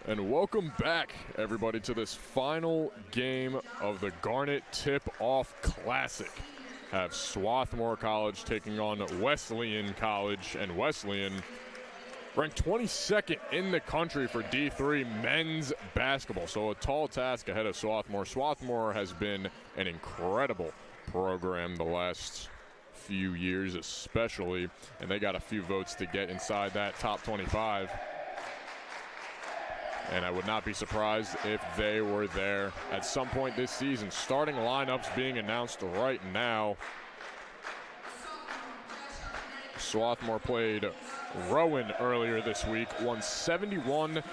And welcome back, everybody, to this final game of the Garnet Tip-Off Classic. Have Swarthmore College taking on Wesleyan College, and Wesleyan ranked 22nd in the country for D3 men's basketball. So a tall task ahead of Swarthmore. Swarthmore has been an incredible program the last few years especially, and they got a few votes to get inside that top 25. And I would not be surprised if they were there at some point this season. Starting lineups being announced right now. Swarthmore played Rowan earlier this week, won 71-70,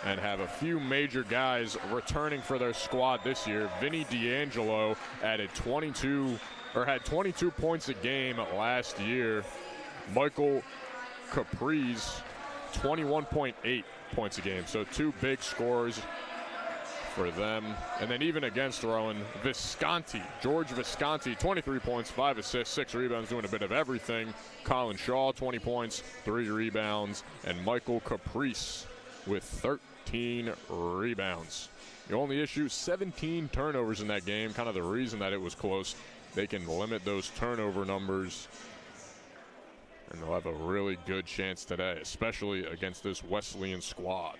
and have a few major guys returning for their squad this year. Vinny D'Angelo had 22 points a game last year. Michael Caprice, 21.8 points a game. So two big scores for them. And then even against Rowan, George Visconti, 23 points, 5 assists, 6 rebounds, doing a bit of everything. Colin Shaw, 20 points, 3 rebounds. And Michael Caprice with 13 rebounds. The only issue, 17 turnovers in that game. Kind of the reason that it was close. They can limit those turnover numbers, and they'll have a really good chance today, especially against this Wesleyan squad.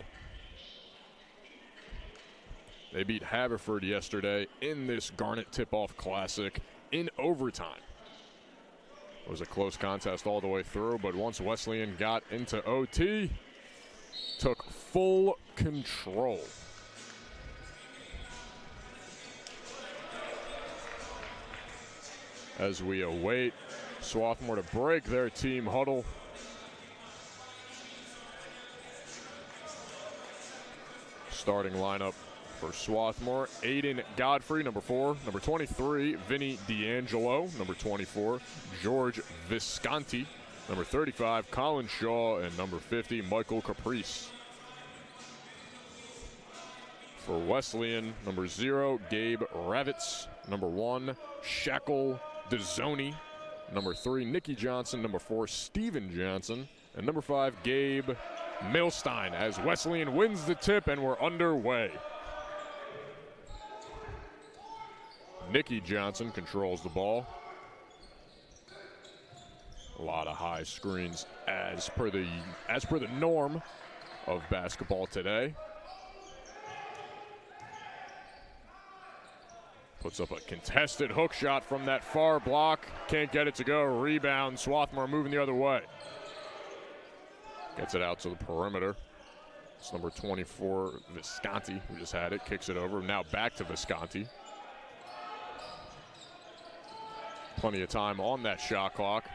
They beat Haverford yesterday in this Garnet Tip-Off Classic in overtime. It was a close contest all the way through, but once Wesleyan got into OT, took full control. As we await Swarthmore to break their team huddle. Starting lineup for Swarthmore: Aiden Godfrey, number 4. Number 23, Vinny D'Angelo. Number 24, George Visconti. Number 35, Colin Shaw. And number 50, Michael Caprice. For Wesleyan, number 0, Gabe Ravitz. Number 1, Shackle DeZoni. Number 3, Nicky Johnson. Number 4, Steven Johnson. And number 5, Gabe Milstein, as Wesleyan wins the tip and we're underway. Nicky Johnson controls the ball. A lot of high screens as per the norm of basketball today. Puts up a contested hook shot from that far block. Can't get it to go. Rebound. Swarthmore moving the other way. Gets it out to the perimeter. It's number 24, Visconti, who just had it. Kicks it over. Now back to Visconti. Plenty of time on that shot clock.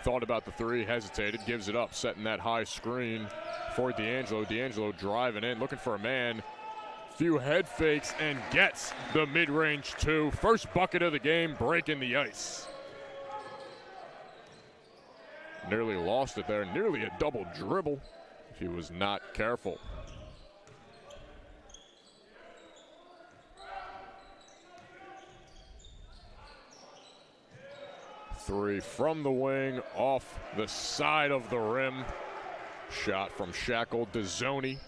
Thought about the 3, hesitated, gives it up, setting that high screen for D'Angelo. D'Angelo driving in, looking for a man. Few head fakes and gets the mid-range 2. First bucket of the game, breaking the ice. Nearly lost it there, nearly a double dribble if he was not careful. Three from the wing, off the side of the rim. Shot from Shackle DeZoni.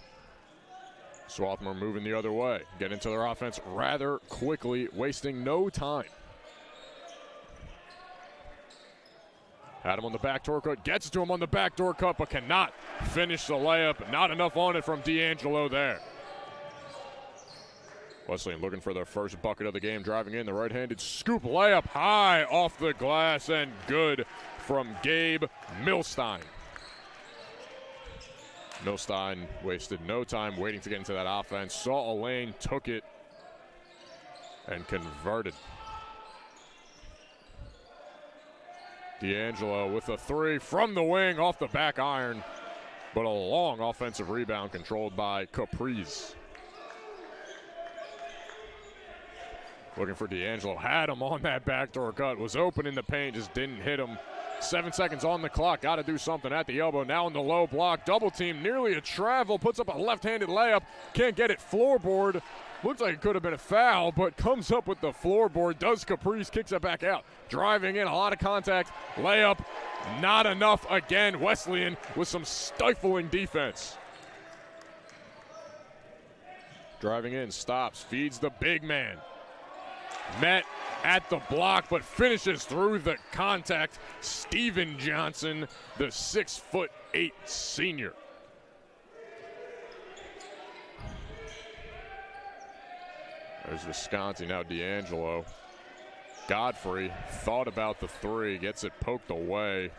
Swarthmore moving the other way. Get into their offense rather quickly, wasting no time. Had him on the backdoor cut, gets to him on the backdoor cut, but cannot finish the layup. Not enough on it from D'Angelo there. Wesleyan looking for their first bucket of the game, driving in the right-handed scoop layup high off the glass and good from Gabe Milstein. Milstein wasted no time waiting to get into that offense. Saw a lane, took it, and converted. D'Angelo with a 3 from the wing off the back iron, but a long offensive rebound controlled by Caprice. Looking for D'Angelo, had him on that backdoor cut, was open in the paint, just didn't hit him. 7 seconds on the clock, got to do something at the elbow. Now in the low block, double team, nearly a travel, puts up a left-handed layup, can't get it, floorboard. Looks like it could have been a foul, but comes up with the floorboard. Does Caprice, kicks it back out. Driving in, a lot of contact, layup, not enough again. Wesleyan with some stifling defense. Driving in, stops, feeds the big man. Met at the block, but finishes through the contact. Steven Johnson, the 6'8" senior. There's Visconti, now D'Angelo. Godfrey thought about the three, gets it poked away.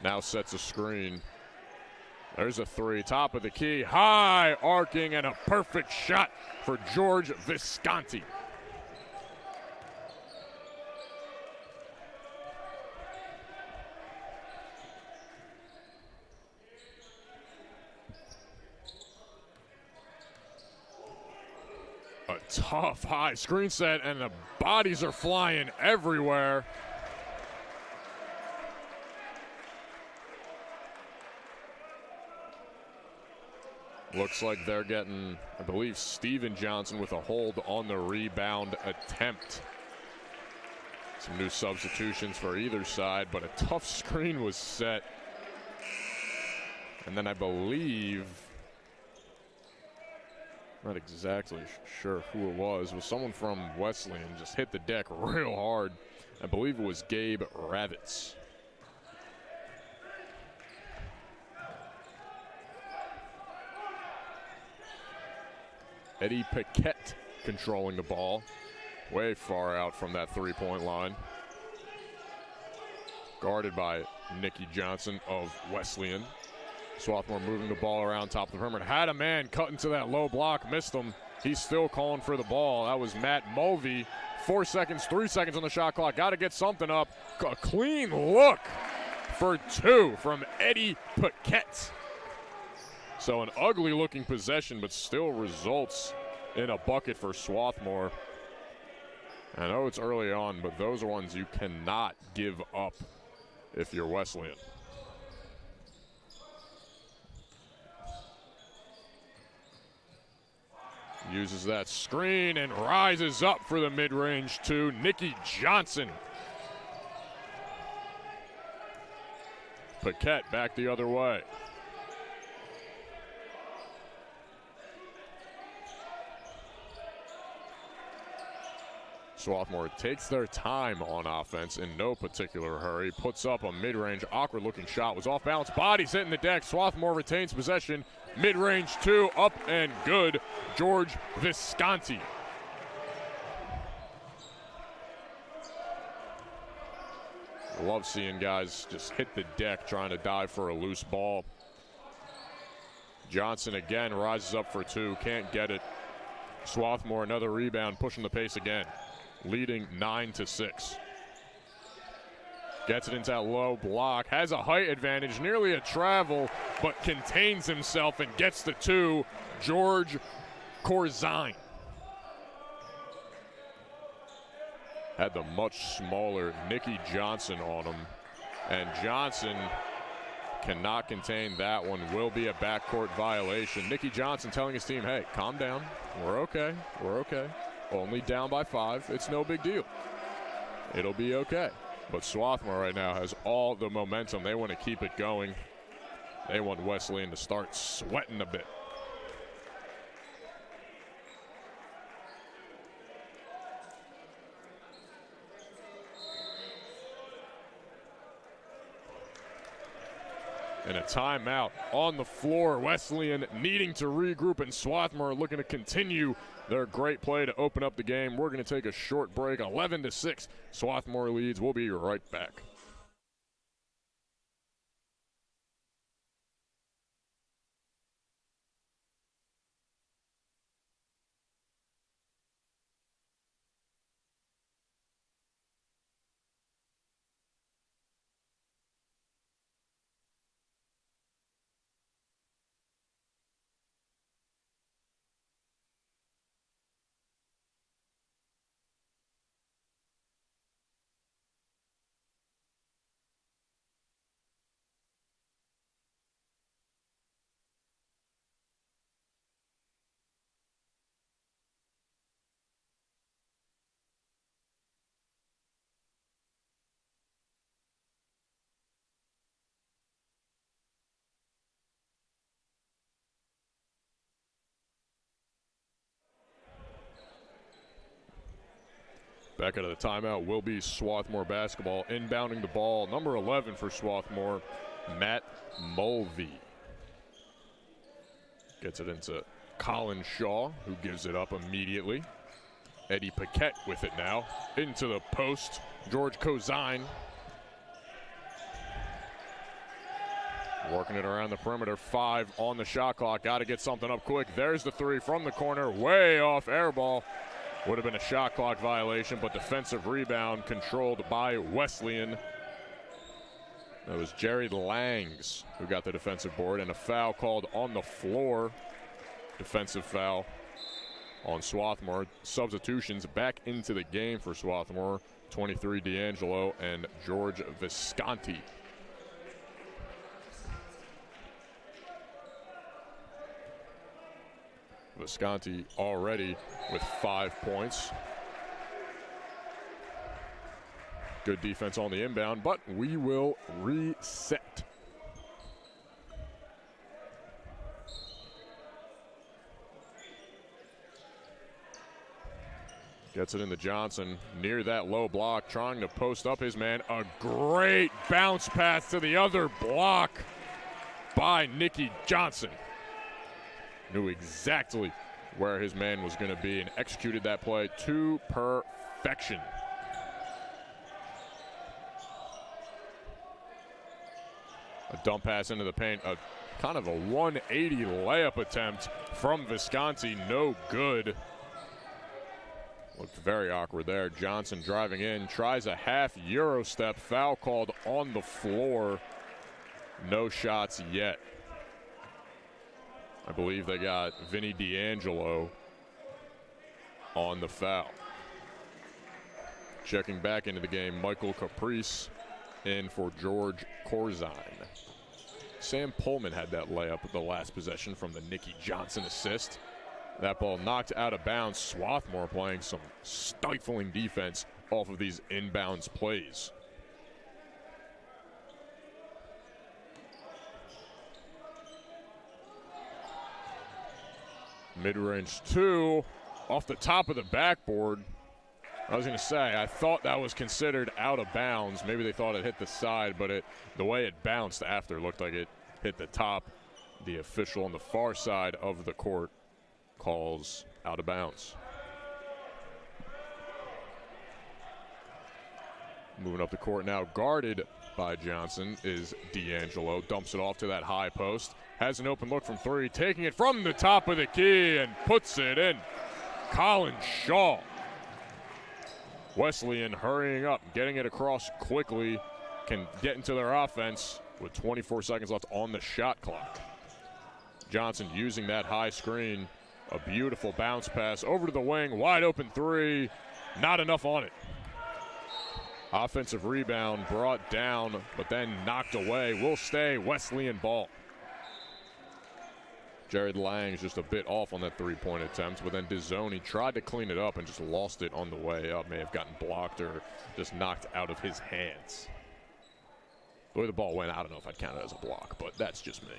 Now sets a screen. There's a three, top of the key, high arcing, and a perfect shot for George Visconti. A tough high screen set, and the bodies are flying everywhere. Looks like they're getting, I believe, Steven Johnson with a hold on the rebound attempt. Some new substitutions for either side, but a tough screen was set. And then I believe, not exactly sure who it was someone from Wesleyan just hit the deck real hard. I believe it was Gabe Ravitz. Eddie Paquette controlling the ball. Way far out from that three-point line. Guarded by Nicky Johnson of Wesleyan. Swarthmore moving the ball around top of the perimeter. Had a man cut into that low block, missed him. He's still calling for the ball. That was Matt Mulvey. 4 seconds, 3 seconds on the shot clock. Got to get something up. A clean look for two from Eddie Paquette. So an ugly looking possession, but still results in a bucket for Swarthmore. I know it's early on, but those are ones you cannot give up if you're Wesleyan. Uses that screen and rises up for the mid-range two, Nicky Johnson. Paquette back the other way. Swarthmore takes their time on offense in no particular hurry. Puts up a mid-range, awkward-looking shot. Was off balance. Bodies hitting the deck. Swarthmore retains possession. Mid-range two, up and good. George Visconti. Love seeing guys just hit the deck trying to dive for a loose ball. Johnson again rises up for two. Can't get it. Swarthmore another rebound, pushing the pace again. Leading 9-6. Gets it into that low block. Has a height advantage, nearly a travel, but contains himself and gets the two. George Corzine. Had the much smaller Nicky Johnson on him. And Johnson cannot contain that one. Will be a backcourt violation. Nicky Johnson telling his team, hey, calm down. We're okay. We're okay. Only down by 5. It's no big deal. It'll be okay. But Swarthmore right now has all the momentum. They want to keep it going. They want Wesleyan to start sweating a bit. And a timeout on the floor. Wesleyan needing to regroup, and Swarthmore looking to continue their great play to open up the game. We're going to take a short break. 11-6. Swarthmore leads. We'll be right back. Back out of the timeout will be Swarthmore basketball. Inbounding the ball, number 11 for Swarthmore, Matt Mulvey. Gets it into Colin Shaw, who gives it up immediately. Eddie Paquette with it now. Into the post, George Kozine. Working it around the perimeter, 5 on the shot clock. Got to get something up quick. There's the 3 from the corner, way off, air ball. Would have been a shot clock violation, but defensive rebound controlled by Wesleyan. That was Jared Langs who got the defensive board, and a foul called on the floor. Defensive foul on Swarthmore. Substitutions back into the game for Swarthmore. 23 D'Angelo and George Visconti. Visconti already with 5 points. Good defense on the inbound, but we will reset. Gets it into Johnson near that low block, trying to post up his man. A great bounce pass to the other block by Nicky Johnson. Knew exactly where his man was going to be and executed that play to perfection. A dump pass into the paint, a kind of a 180 layup attempt from Visconti, no good. Looked very awkward there. Johnson driving in, tries a half Euro step, foul called on the floor. No shots yet. I believe they got Vinny D'Angelo on the foul. Checking back into the game, Michael Caprice in for George Corzine. Sam Pullman had that layup at the last possession from the Nicky Johnson assist. That ball knocked out of bounds. Swarthmore playing some stifling defense off of these inbounds plays. Mid-range 2 off the top of the backboard. I was going to say, I thought that was considered out of bounds. Maybe they thought it hit the side, but the way it bounced after looked like it hit the top. The official on the far side of the court calls out of bounds. Moving up the court now, guarded by Johnson, is D'Angelo. Dumps it off to that high post. Has an open look from 3, taking it from the top of the key and puts it in. Colin Shaw. Wesleyan hurrying up, getting it across quickly, can get into their offense with 24 seconds left on the shot clock. Johnson using that high screen. A beautiful bounce pass over to the wing, wide open 3, not enough on it. Offensive rebound brought down, but then knocked away. Will stay Wesleyan ball. Jared Lang's just a bit off on that 3-point attempt, but then Dizzoni tried to clean it up and just lost it on the way up. May have gotten blocked or just knocked out of his hands. The way the ball went, I don't know if I'd count it as a block, but that's just me.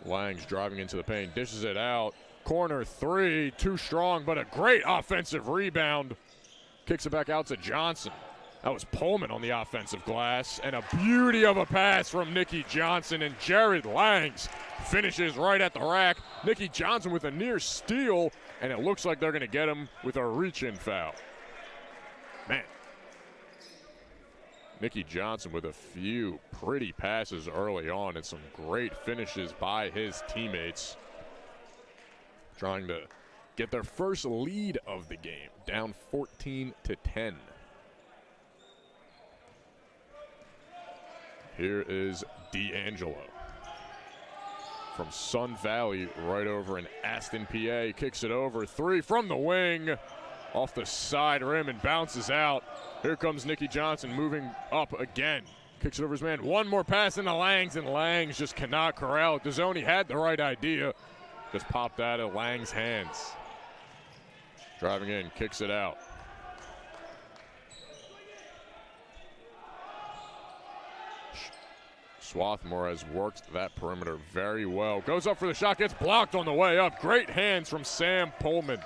Lang's driving into the paint, dishes it out. Corner 3, too strong, but a great offensive rebound. Kicks it back out to Johnson. That was Pullman on the offensive glass, and a beauty of a pass from Nicky Johnson, and Jared Langs finishes right at the rack. Nicky Johnson with a near steal, and it looks like they're going to get him with a reach-in foul. Man. Nicky Johnson with a few pretty passes early on and some great finishes by his teammates. Trying to get their first lead of the game, down 14-10. Here is D'Angelo from Sun Valley, right over in Aston, PA. Kicks it over, 3 from the wing, off the side rim and bounces out. Here comes Nicky Johnson moving up again. Kicks it over his man. One more pass into Langs, and Langs just cannot corral it. Dizzoni had the right idea. Just popped out of Lang's hands. Driving in, kicks it out. Swarthmore has worked that perimeter very well. Goes up for the shot, gets blocked on the way up. Great hands from Sam Pullman.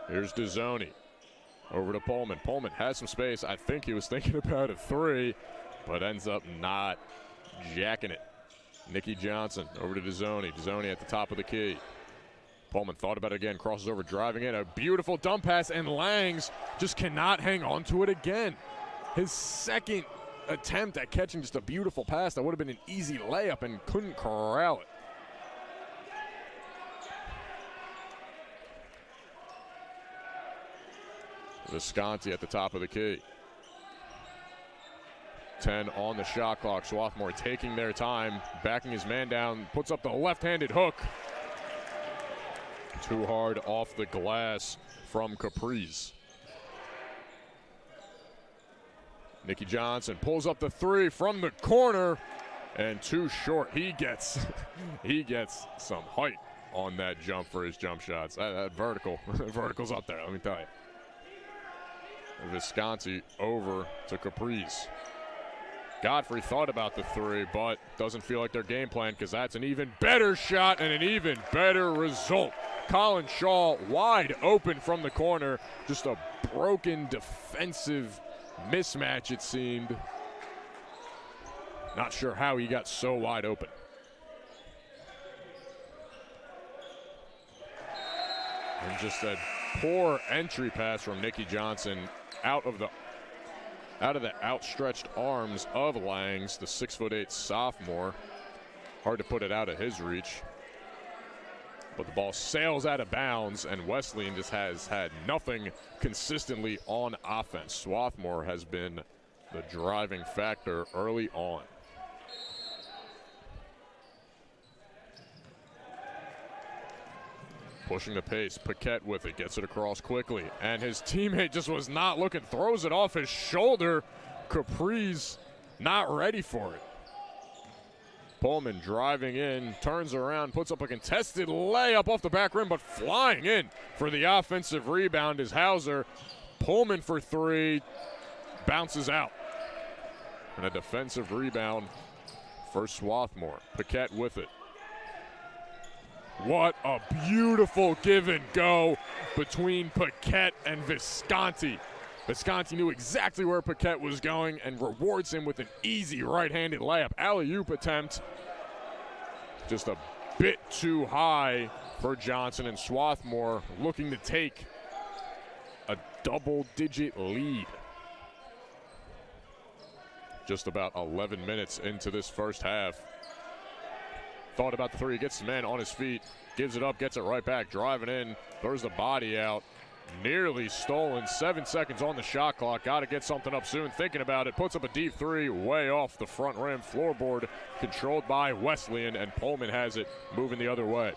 Here's DeZoni. Over to Pullman. Pullman has some space. I think he was thinking about a three, but ends up not jacking it. Nicky Johnson over to DeZoni. DeZoni at the top of the key. Pullman thought about it again, crosses over, driving in. A beautiful dump pass, and Langs just cannot hang on to it again. His second attempt at catching just a beautiful pass that would have been an easy layup and couldn't corral it. Visconti at the top of the key. 10 on the shot clock. Swarthmore taking their time, backing his man down, puts up the left-handed hook. Too hard off the glass from Caprice. Nicky Johnson pulls up the three from the corner, and too short. He gets some height on that jump for his jump shots. That vertical's up there, let me tell you. Visconti over to Caprice. Godfrey thought about the three, but doesn't feel like their game plan, because that's an even better shot and an even better result. Colin Shaw wide open from the corner. Just a broken defensive mismatch, it seemed. Not sure how he got so wide open. And just a poor entry pass from Nicky Johnson out of the outstretched arms of Langs, the 6'8" sophomore. Hard to put it out of his reach. But the ball sails out of bounds, and Wesleyan just has had nothing consistently on offense. Swarthmore has been the driving factor early on. Pushing the pace, Paquette with it, gets it across quickly, and his teammate just was not looking, throws it off his shoulder. Caprice not ready for it. Pullman driving in, turns around, puts up a contested layup off the back rim, but flying in for the offensive rebound is Hauser. Pullman for three, bounces out. And a defensive rebound for Swarthmore. Paquette with it. What a beautiful give and go between Paquette and Visconti. Visconti knew exactly where Paquette was going and rewards him with an easy right-handed layup. Alley-oop attempt just a bit too high for Johnson, and Swarthmore looking to take a double-digit lead. Just about 11 minutes into this first half. Thought about the three, gets the man on his feet, gives it up, gets it right back, driving in, throws the body out. Nearly stolen, 7 seconds on the shot clock. Got to get something up soon, thinking about it. Puts up a deep three, way off the front rim. Floorboard controlled by Wesleyan, and Pullman has it, moving the other way.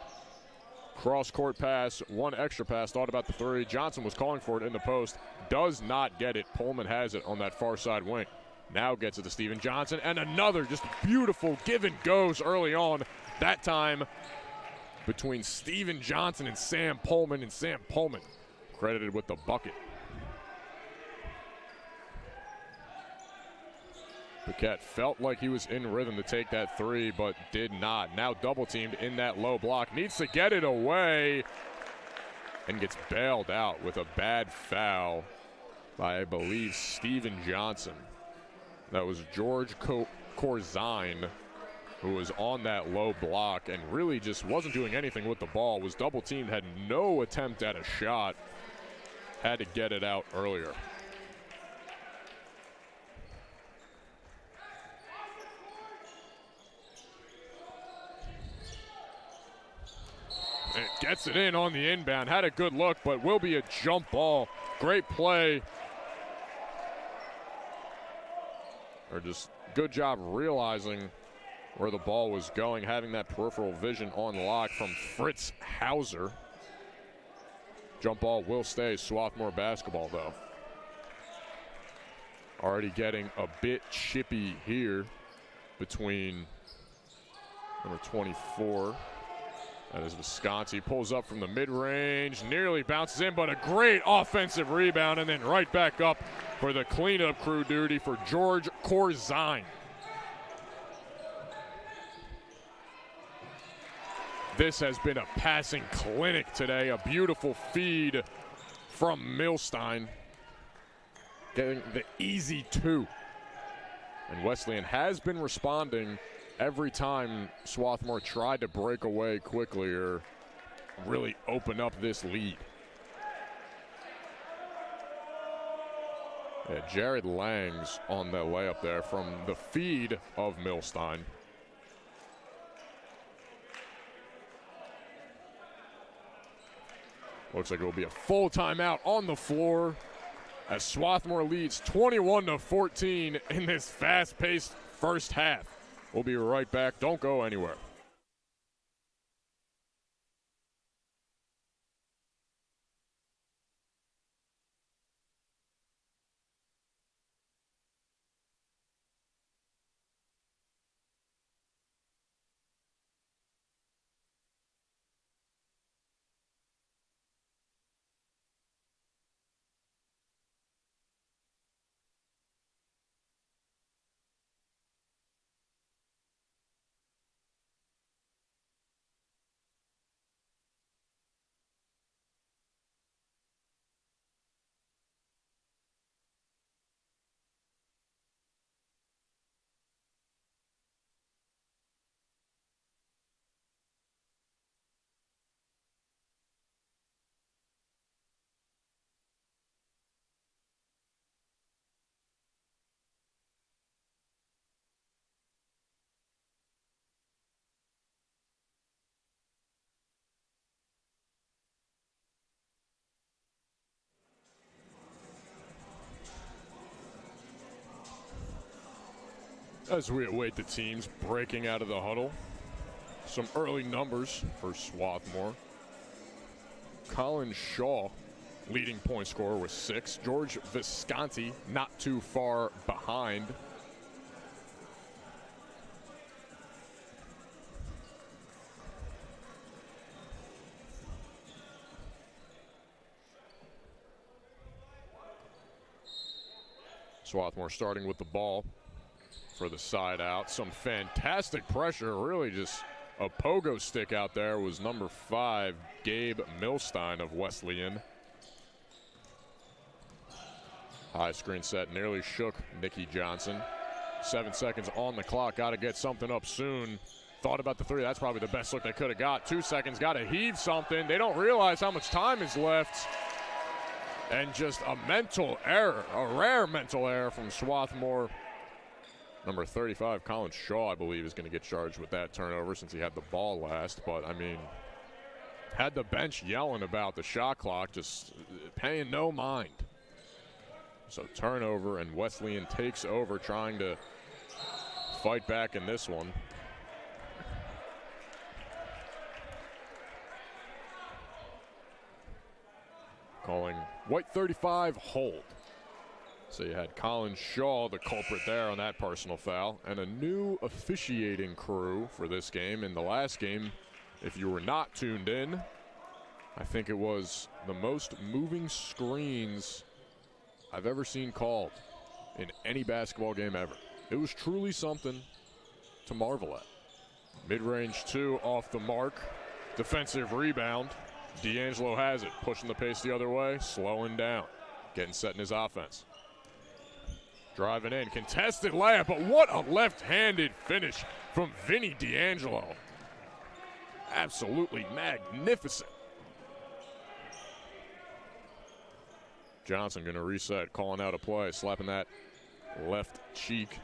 Cross-court pass, one extra pass, thought about the three. Johnson was calling for it in the post, does not get it. Pullman has it on that far side wing. Now gets it to Steven Johnson, and another just beautiful give and goes early on. That time between Steven Johnson and Sam Pullman, credited with the bucket. Paquette felt like he was in rhythm to take that three, but did not. Now double teamed in that low block. Needs to get it away and gets bailed out with a bad foul by, I believe, Steven Johnson. That was George Corzine, who was on that low block and really just wasn't doing anything with the ball. Was double teamed, had no attempt at a shot. Had to get it out earlier. And it gets it in on the inbound. Had a good look, but will be a jump ball. Great play. Or just good job realizing where the ball was going, having that peripheral vision on lock from Fritz Hauser. Jump ball will stay Swarthmore basketball, though. Already getting a bit chippy here between number 24. That is Visconti. Pulls up from the mid-range, nearly bounces in, but a great offensive rebound, and then right back up for the cleanup crew duty for George Corzine. This has been a passing clinic today. A beautiful feed from Milstein, getting the easy 2. And Wesleyan has been responding every time Swarthmore tried to break away quickly or really open up this lead. Yeah, Jared Lang's on the layup there from the feed of Milstein. Looks like it will be a full timeout on the floor as Swarthmore leads 21-14 in this fast-paced first half. We'll be right back. Don't go anywhere. As we await the teams breaking out of the huddle, some early numbers for Swarthmore. Colin Shaw, leading point scorer with 6. George Visconti not too far behind. Swarthmore starting with the ball for the side out. Some fantastic pressure, really just a pogo stick out there was number 5, Gabe Milstein of Wesleyan. High screen set, nearly shook Nicky Johnson. 7 seconds on the clock, got to get something up soon. Thought about the 3, that's probably the best look they could have got. 2 seconds, got to heave something. They don't realize how much time is left. And just a mental error, a rare mental error from Swarthmore. Number 35, Colin Shaw, I believe, is going to get charged with that turnover since he had the ball last. But, I mean, had the bench yelling about the shot clock, just paying no mind. So turnover, and Wesleyan takes over, trying to fight back in this one. Calling white 35 hold. So you had Colin Shaw, the culprit there on that personal foul, and a new officiating crew for this game. In the last game, if you were not tuned in, I think it was the most moving screens I've ever seen called in any basketball game ever. It was truly something to marvel at. Mid-range 2 off the mark. Defensive rebound. D'Angelo has it, pushing the pace the other way, slowing down, getting set in his offense. Driving in, contested layup, but what a left-handed finish from Vinny D'Angelo. Absolutely magnificent. Johnson going to reset, calling out a play, slapping that left cheek.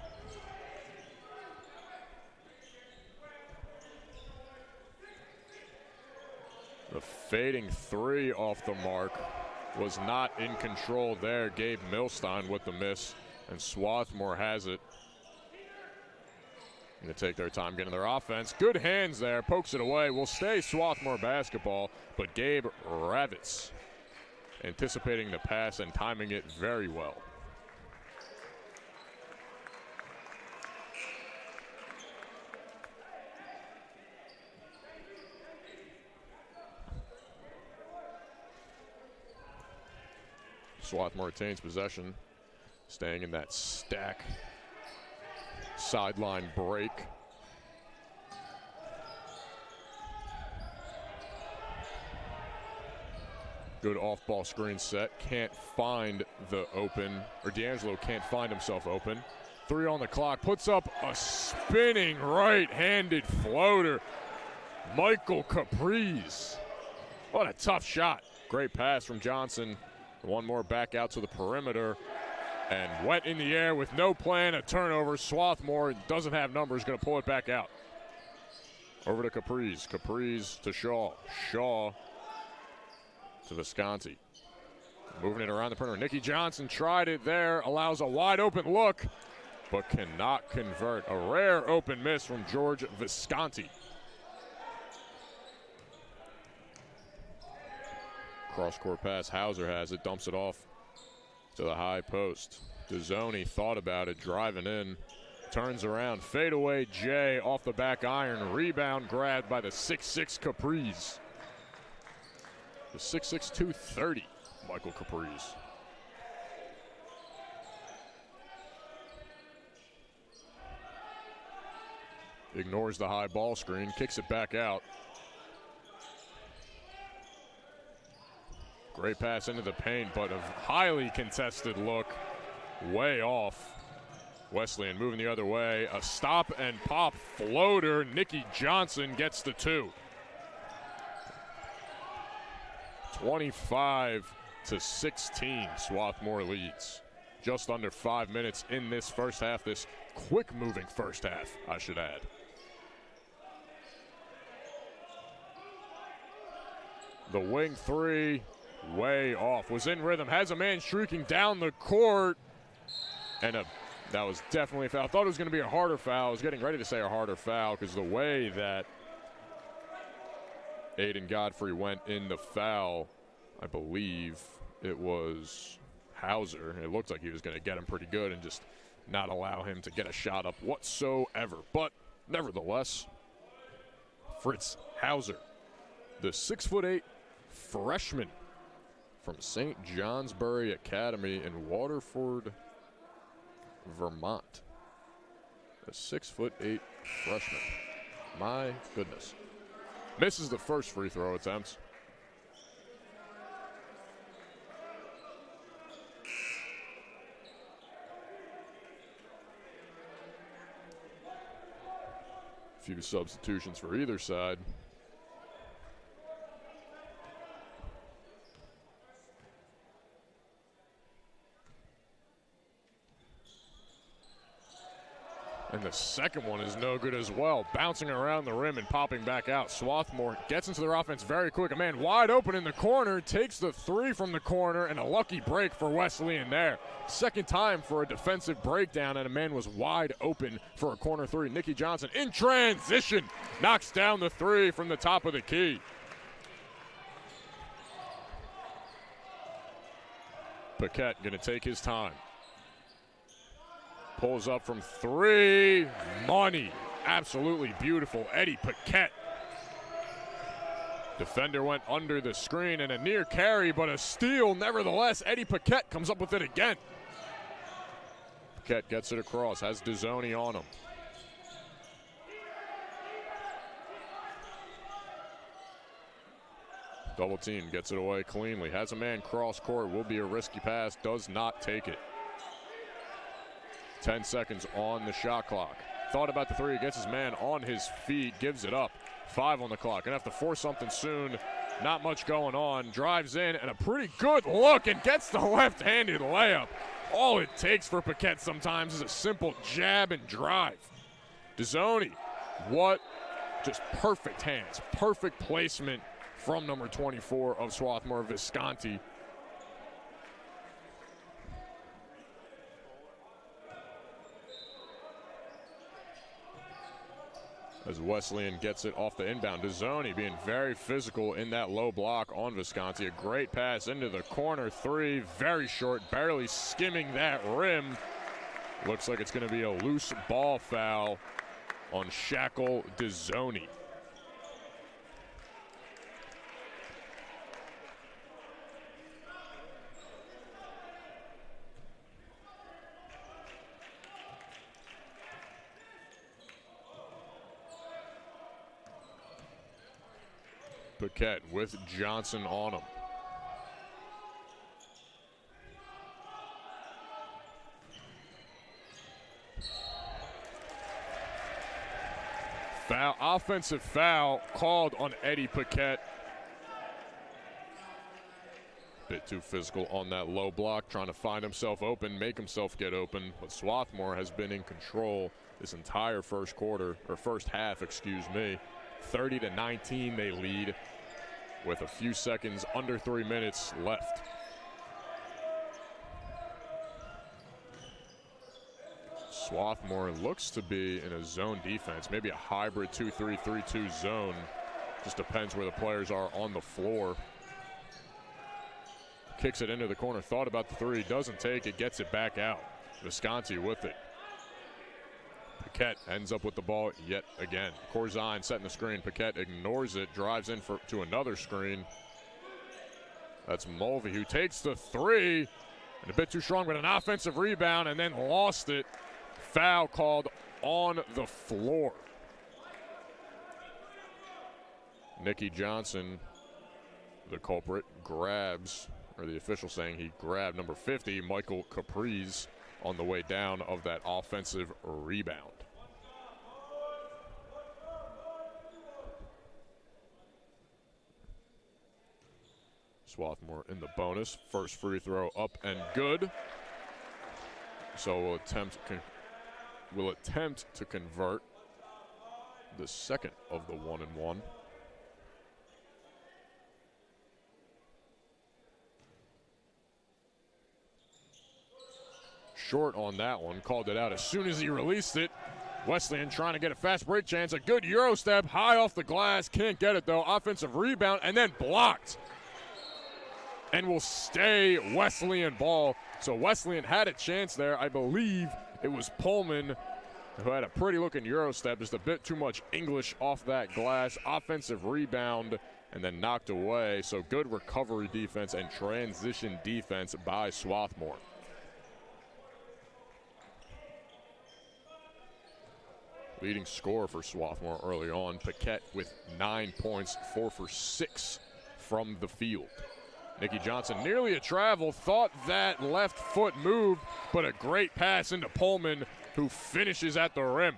The fading 3 off the mark was not in control there. Gabe Milstein with the miss, and Swarthmore has it. Going to take their time getting their offense. Good hands there, pokes it away. Will stay Swarthmore basketball, but Gabe Ravitz anticipating the pass and timing it very well. Swarthmore retains possession, staying in that stack sideline break. Good off-ball screen set. Can't find the open, or D'Angelo can't find himself open. 3 on the clock. Puts up a spinning right-handed floater. Michael Caprice. What a tough shot. Great pass from Johnson. One more back out to the perimeter. And went in the air with no plan, a turnover. Swarthmore doesn't have numbers, going to pull it back out. Over to Caprice. Caprice to Shaw. Shaw to Visconti. Moving it around the perimeter. Nicky Johnson tried it there, allows a wide open look, but cannot convert. A rare open miss from George Visconti. Cross-court pass, Hauser has it, dumps it off to the high post. Dezzoni thought about it, driving in, turns around, fadeaway Jay off the back iron, rebound grabbed by the 6'6" Caprice. The 6'6", 230, Michael Caprice. Ignores the high ball screen, kicks it back out. Great pass into the paint, but a highly contested look, way off. Wesleyan moving the other way. A stop and pop floater. Nicky Johnson gets the 2. 25-16, Swarthmore leads. Just under 5 minutes in this first half, this quick-moving first half, I should add. The wing 3, way off. Was in rhythm, has a man streaking down the court, and that was definitely a foul. I thought it was going to be a harder foul. I was getting ready to say a harder foul because the way that Aiden Godfrey went in the foul, I believe it was Hauser. It looked like he was going to get him pretty good and just not allow him to get a shot up whatsoever. But nevertheless, Fritz Hauser, the 6'8" freshman from St. Johnsbury Academy in Waterford, Vermont. A 6'8" freshman. My goodness. Misses the first free throw attempt. Few substitutions for either side. And the second one is no good as well. Bouncing around the rim and popping back out. Swarthmore gets into their offense very quick. A man wide open in the corner, takes the 3 from the corner, and a lucky break for Wesleyan there. Second time for a defensive breakdown, and a man was wide open for a corner 3. Nicky Johnson in transition knocks down the 3 from the top of the key. Paquette going to take his time. Pulls up from 3. Money. Absolutely beautiful. Eddie Paquette. Defender went under the screen and a near carry, but a steal nevertheless. Eddie Paquette comes up with it again. Paquette gets it across. Has Dezzoni on him. Double team. Gets it away cleanly. Has a man cross court. Will be a risky pass. Does not take it. 10 seconds on the shot clock. Thought about the 3, gets his man on his feet, gives it up. 5 on the clock. Gonna have to force something soon. Not much going on. Drives in and a pretty good look and gets the left-handed layup. All it takes for Paquette sometimes is a simple jab and drive. Dezzoni, what just perfect hands, perfect placement from number 24 of Swarthmore, Visconti. As Wesleyan gets it off the inbound. Dezzoni being very physical in that low block on Visconti. A great pass into the corner 3. Very short, barely skimming that rim. Looks like it's going to be a loose ball foul on Shackle Dezzoni. Paquette with Johnson on him. offensive foul called on Eddie Paquette. Bit too physical on that low block, trying to find himself open, make himself get open. But Swarthmore has been in control this entire first half, 30-19 they lead with a few seconds, under 3 minutes left. Swarthmore looks to be in a zone defense, maybe a hybrid 2-3-3-2 zone. Just depends where the players are on the floor. Kicks it into the corner, thought about the three, doesn't take it, gets it back out. Visconti with it. Paquette ends up with the ball yet again. Corzine setting the screen. Paquette ignores it, drives in to another screen. That's Mulvey who takes the three. And a bit too strong, but an offensive rebound, and then lost it. Foul called on the floor. Nicky Johnson, the culprit, grabs, or the official saying he grabbed number 50, Michael Capriz, on the way down of that offensive rebound. Swarthmore in the bonus. First free throw up and good. So we'll attempt to convert the second of the 1-and-1. Short on that one, called it out as soon as he released it. Wesleyan trying to get a fast break chance, a good Euro step, high off the glass, can't get it though. Offensive rebound and then blocked. And will stay Wesleyan ball. So Wesleyan had a chance there. I believe it was Pullman who had a pretty looking Euro step, just a bit too much English off that glass. Offensive rebound and then knocked away. So good recovery defense and transition defense by Swarthmore. Leading scorer for Swarthmore early on. Paquette with 9 points, 4 for 6 from the field. Nicky Johnson nearly a travel, thought that left foot moved, but a great pass into Pullman, who finishes at the rim.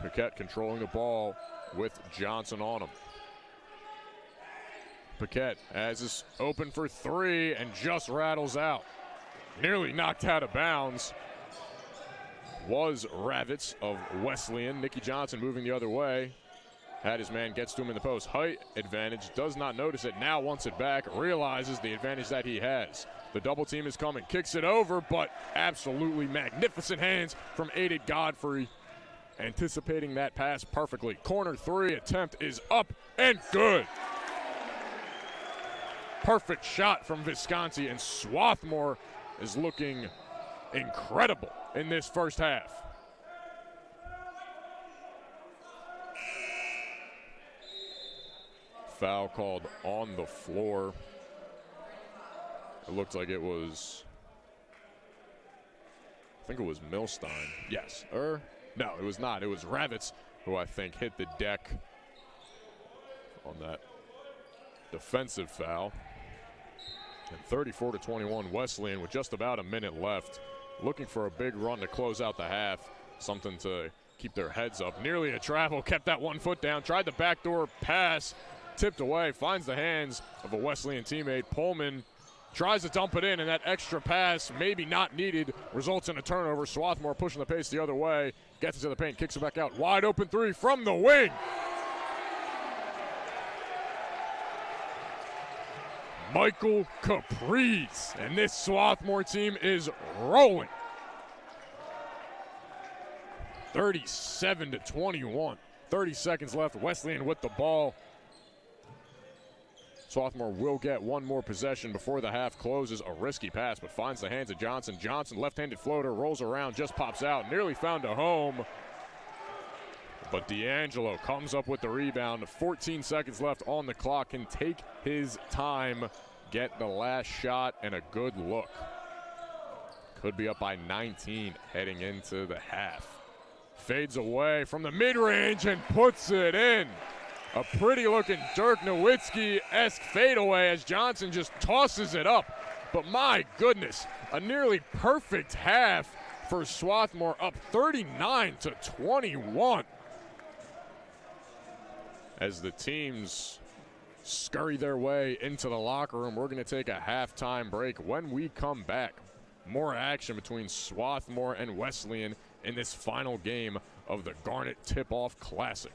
Paquette controlling the ball with Johnson on him. Paquette has this open for three and just rattles out. Nearly knocked out of bounds was Ravitz of Wesleyan. Nicky Johnson moving the other way. Had his man, gets to him in the post. Height advantage, does not notice it, now wants it back, realizes the advantage that he has. The double team is coming, kicks it over, but absolutely magnificent hands from Aiden Godfrey, anticipating that pass perfectly. Corner three attempt is up and good. Perfect shot from Visconti, and Swarthmore is looking incredible in this first half. Foul called on the floor. It looked like it was, I think it was Milstein. Yes, no, it was not. It was Ravitz who I think hit the deck on that defensive foul. And 34-21, Wesleyan with just about a minute left, looking for a big run to close out the half, something to keep their heads up. Nearly a travel, kept that 1 foot down, tried the backdoor pass, tipped away, finds the hands of a Wesleyan teammate. Pullman tries to dump it in, and that extra pass, maybe not needed, results in a turnover. Swarthmore pushing the pace the other way, gets into the paint, kicks it back out. Wide open three from the wing. Michael Capriz, and this Swarthmore team is rolling. 37-21, 30 seconds left. Wesleyan with the ball. Swarthmore will get one more possession before the half closes. A risky pass, but finds the hands of Johnson. Johnson, left-handed floater, rolls around, just pops out. Nearly found a home. But D'Angelo comes up with the rebound. 14 seconds left on the clock. Can take his time, get the last shot, and a good look. Could be up by 19 heading into the half. Fades away from the mid-range and puts it in. A pretty-looking Dirk Nowitzki-esque fadeaway as Johnson just tosses it up. But my goodness, a nearly perfect half for Swarthmore, up 39-21. As the teams scurry their way into the locker room, we're going to take a halftime break. When we come back, more action between Swarthmore and Wesleyan in this final game of the Garnet Tip-Off Classic.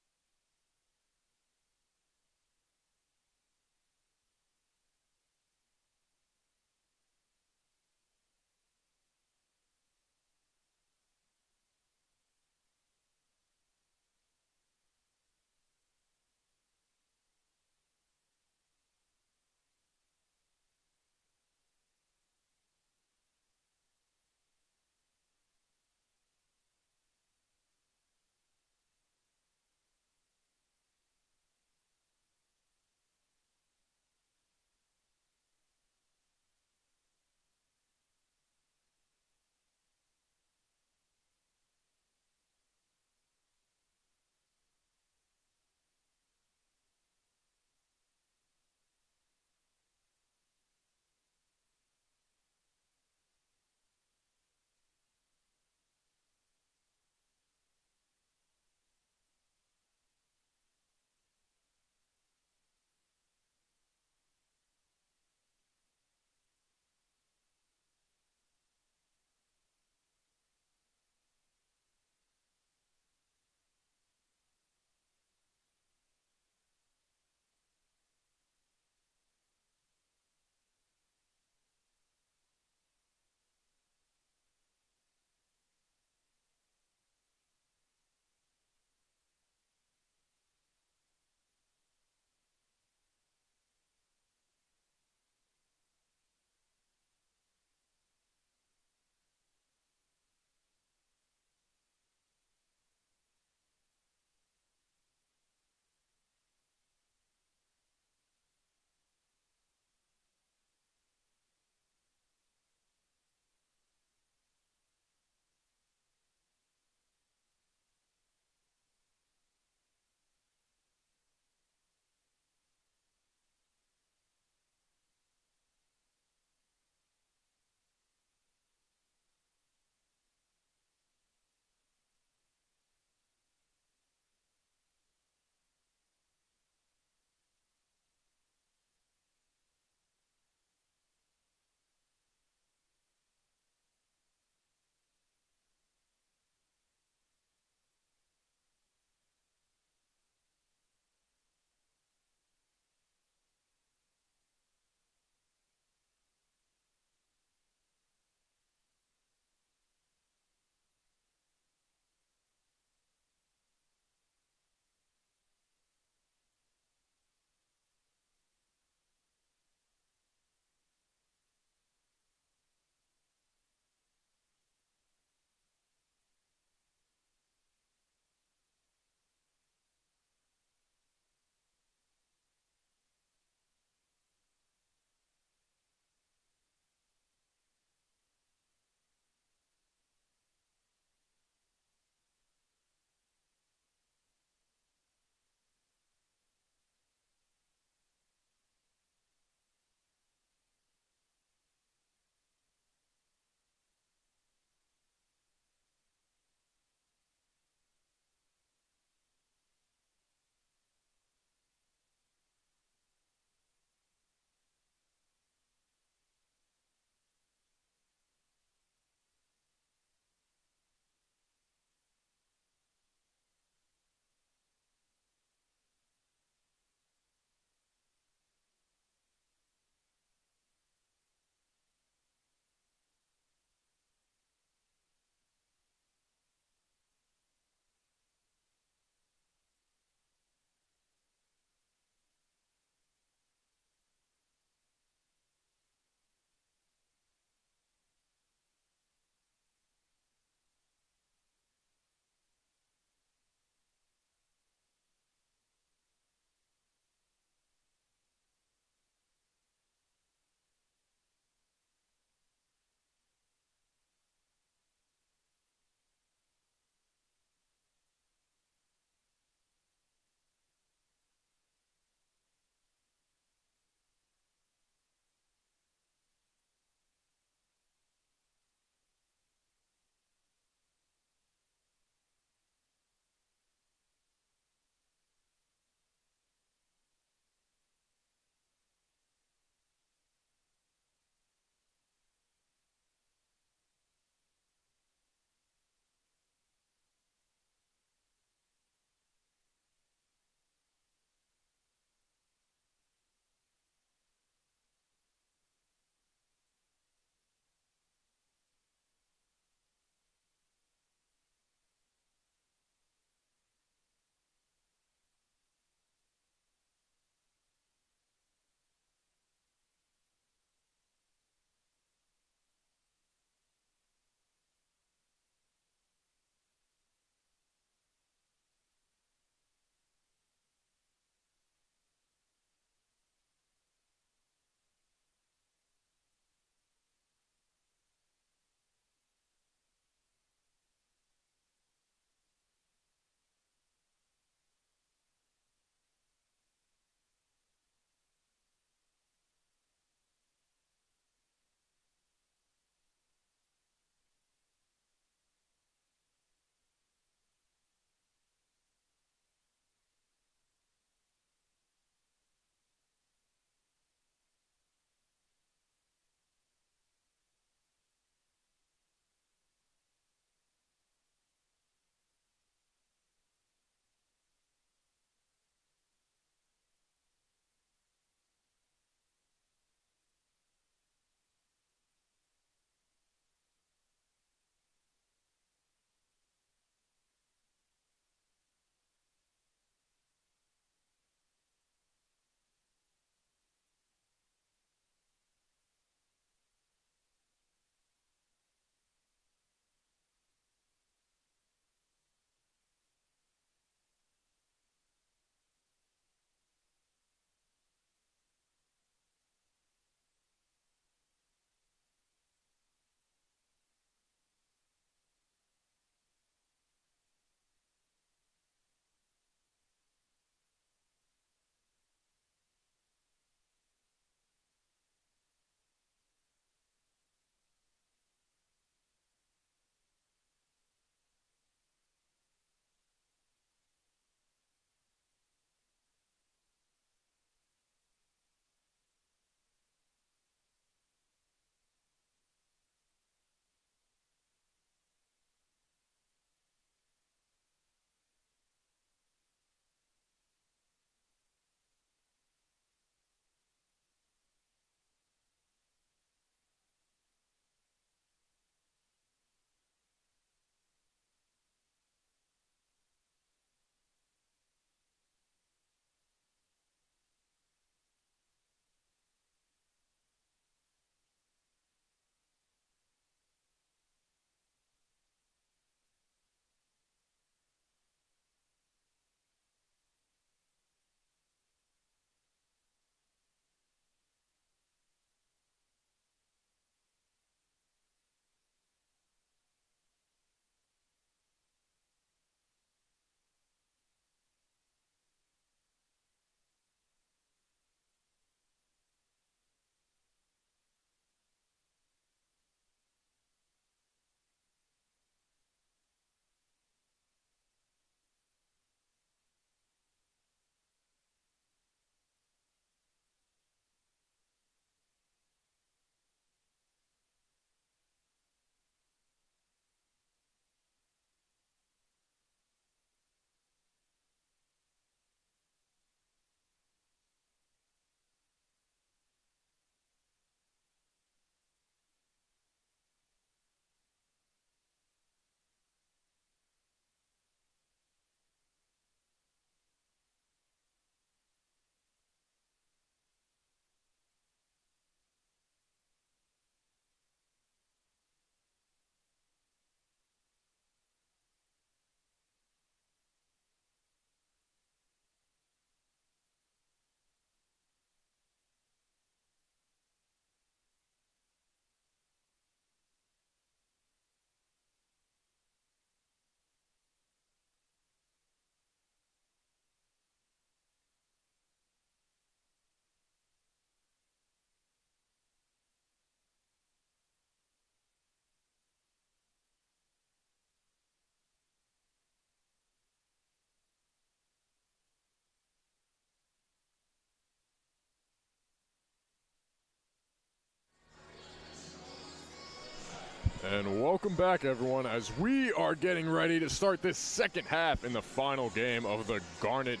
And welcome back, everyone, as we are getting ready to start this second half in the final game of the Garnet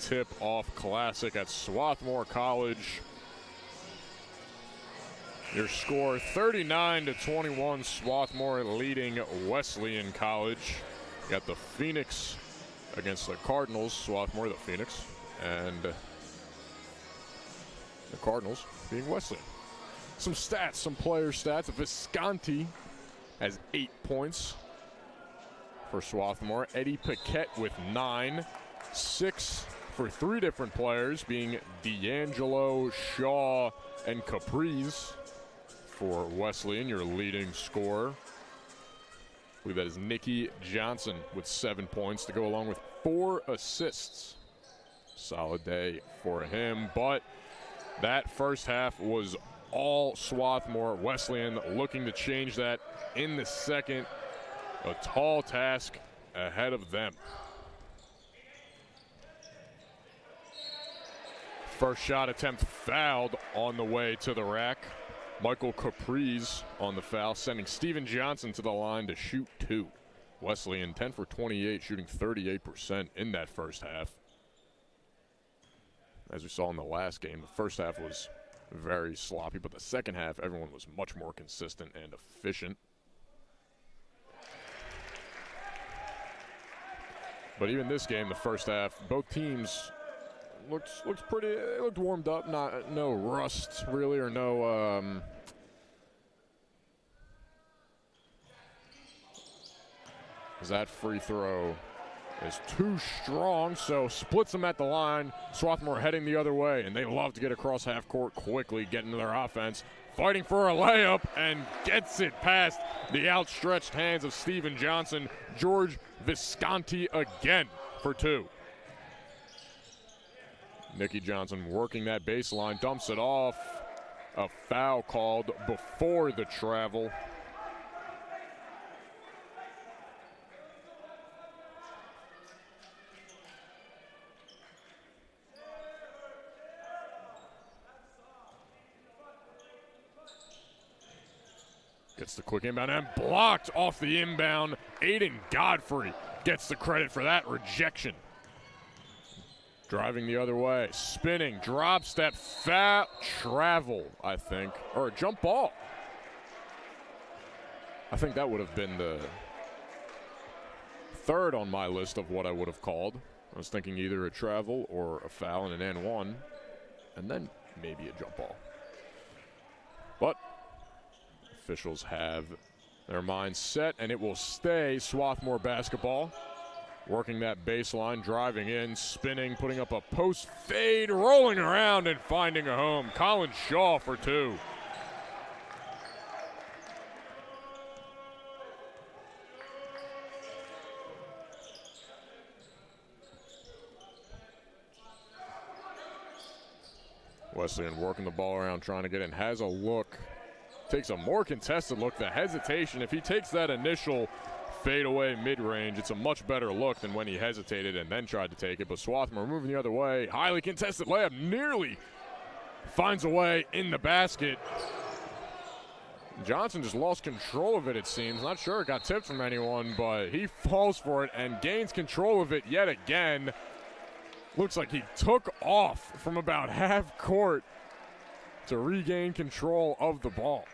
Tip-Off Classic at Swarthmore College. Your score 39-21, Swarthmore leading Wesleyan College. You got the Phoenix against the Cardinals, Swarthmore the Phoenix, and the Cardinals being Wesleyan. Some stats, some player stats. Visconti has 8 points for Swarthmore. Eddie Paquette with 9. 6 for 3 different players, being D'Angelo, Shaw, and Capriz for Wesleyan, your leading scorer. I believe that is Nicky Johnson with 7 points to go along with 4 assists. Solid day for him, but that first half was all Swarthmore. Wesleyan looking to change that in the second. A tall task ahead of them. First shot attempt fouled on the way to the rack. Michael Capriz on the foul, sending Steven Johnson to the line to shoot 2. Wesleyan 10 for 28, shooting 38% in that first half. As we saw in the last game, the first half was very sloppy, but the second half, everyone was much more consistent and efficient. But even this game, the first half, both teams looked pretty. They looked warmed up. No rust really, or no. That free throw is too strong, so splits them at the line. Swarthmore heading the other way, and they love to get across half court quickly, get into their offense, fighting for a layup, and gets it past the outstretched hands of Steven Johnson. George Visconti again for 2. Nicky Johnson working that baseline, dumps it off. A foul called before the travel. Gets the quick inbound and blocked off the inbound. Aiden Godfrey gets the credit for that rejection. Driving the other way, spinning, drop step, foul, travel, I think, or a jump ball. I think that would have been the third on my list of what I would have called. I was thinking either a travel or a foul and an and one, and then maybe a jump ball. But officials have their minds set, and it will stay Swarthmore basketball. Working that baseline, driving in, spinning, putting up a post fade, rolling around and finding a home. Colin Shaw for 2. Wesleyan working the ball around, trying to get in, has a look. Takes a more contested look. The hesitation, if he takes that initial fadeaway mid-range, it's a much better look than when he hesitated and then tried to take it. But Swarthmore moving the other way. Highly contested layup, nearly finds a way in the basket. Johnson just lost control of it, it seems. Not sure it got tipped from anyone, but he falls for it and gains control of it yet again. Looks like he took off from about half court to regain control of the ball.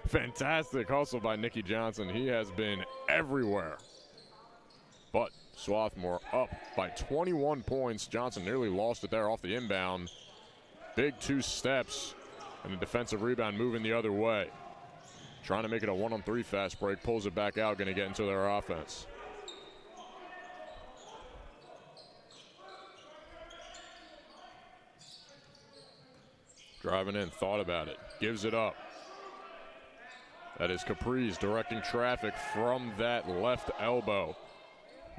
Fantastic hustle by Nicky Johnson. He has been everywhere. But Swarthmore up by 21 points. Johnson nearly lost it there off the inbound. Big 2 steps and a defensive rebound moving the other way. Trying to make it a 1-on-3 fast break. Pulls it back out, going to get into their offense. Driving in, thought about it. Gives it up. That is Capriz directing traffic from that left elbow.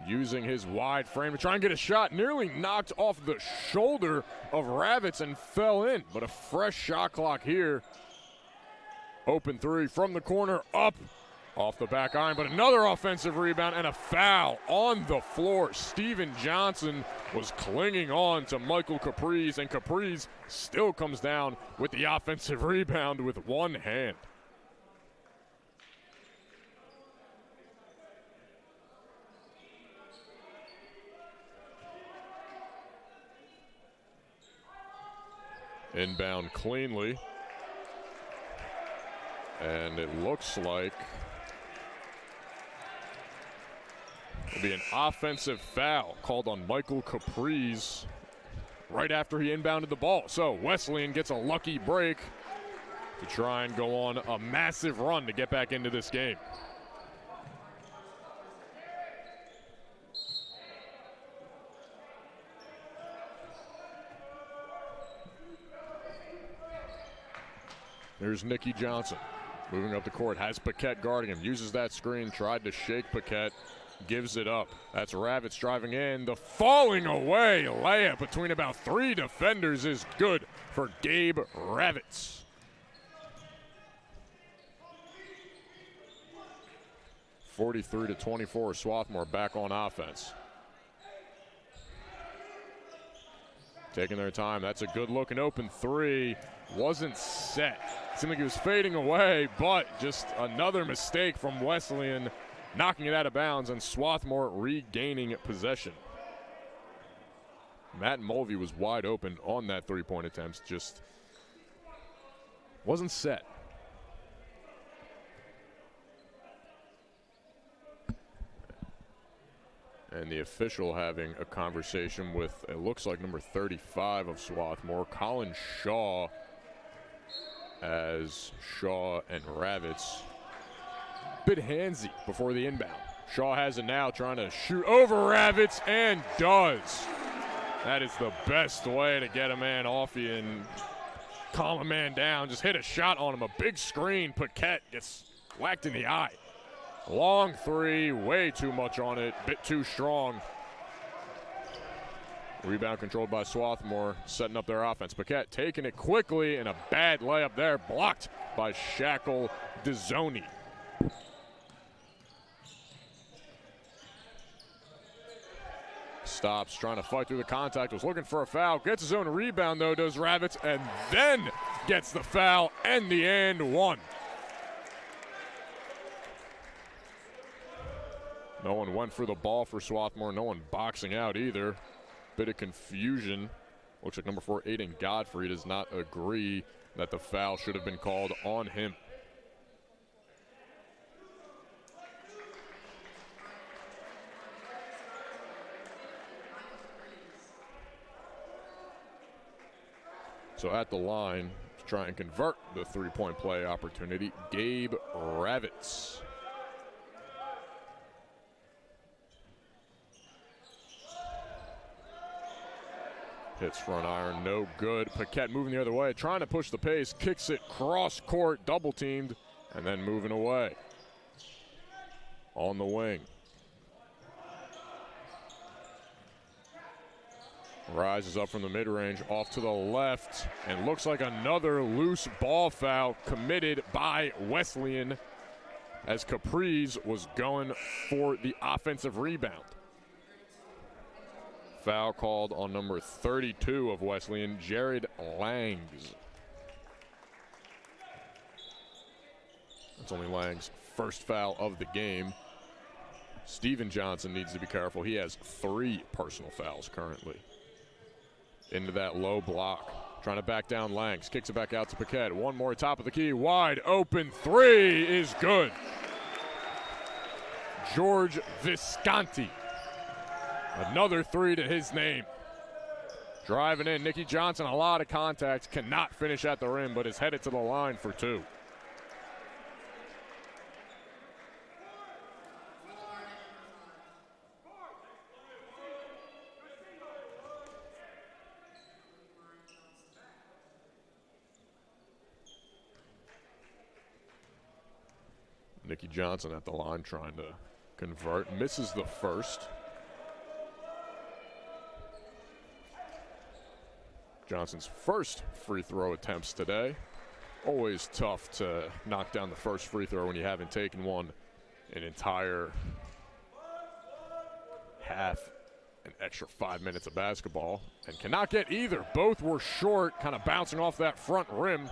Using his wide frame to try and get a shot. Nearly knocked off the shoulder of Ravitz and fell in. But a fresh shot clock here. Open 3 from the corner, up off the back iron. But another offensive rebound and a foul on the floor. Steven Johnson was clinging on to Michael Capriz. And Capriz still comes down with the offensive rebound with one hand. Inbound cleanly. And it looks like it'll be an offensive foul called on Michael Capriz right after he inbounded the ball. So Wesleyan gets a lucky break to try and go on a massive run to get back into this game. There's Nikki Johnson moving up the court, has Paquette guarding him, uses that screen, tried to shake Paquette, gives it up. That's Ravitz driving in. The falling away layup between about 3 defenders is good for Gabe Ravitz. (43-24), Swarthmore back on offense. Taking their time. That's a good looking open three. Wasn't set. Seemed like he was fading away, but just another mistake from Wesleyan, knocking it out of bounds, and Swarthmore regaining possession. Matt Mulvey was wide open on that three-point attempt, just wasn't set. And the official having a conversation with, it looks like number 35 of Swarthmore, Colin Shaw, as Shaw and Ravitz bit handsy before the inbound. Shaw has it now, trying to shoot over Ravitz, and does. That is the best way to get a man off you and calm a man down. Just hit a shot on him, a big screen. Paquette gets whacked in the eye. Long three, way too much on it, bit too strong. Rebound controlled by Swarthmore, setting up their offense. Paquette taking it quickly, and a bad layup there, blocked by Shackle Dezzoni. Stops, trying to fight through the contact, was looking for a foul, gets his own rebound though, does Ravitz, and then gets the foul and the and one. No one went for the ball for Swarthmore, no one boxing out either. Bit of confusion. Looks like number 4, Aiden Godfrey, does not agree that the foul should have been called on him. So at the line to try and convert the three-point play opportunity, Gabe Ravitz. Hits front iron, no good. Paquette moving the other way, trying to push the pace, kicks it cross court, double teamed, and then moving away. On the wing. Rises up from the mid-range, off to the left, and looks like another loose ball foul committed by Wesleyan as Capriz was going for the offensive rebound. Foul called on number 32 of Wesleyan, Jared Langs. That's only Lang's first foul of the game. Steven Johnson needs to be careful. He has 3 personal fouls currently. Into that low block. Trying to back down Langs. Kicks it back out to Paquette. One more top of the key. Wide open three is good. George Visconti. Another 3 to his name. Driving in, Nikki Johnson, a lot of contact, cannot finish at the rim, but is headed to the line for 2. Nikki Johnson at the line trying to convert, misses the first. Johnson's first free throw attempts today. Always tough to knock down the first free throw when you haven't taken one an entire half, an extra 5 minutes of basketball, and cannot get either. Both were short, kind of bouncing off that front rim,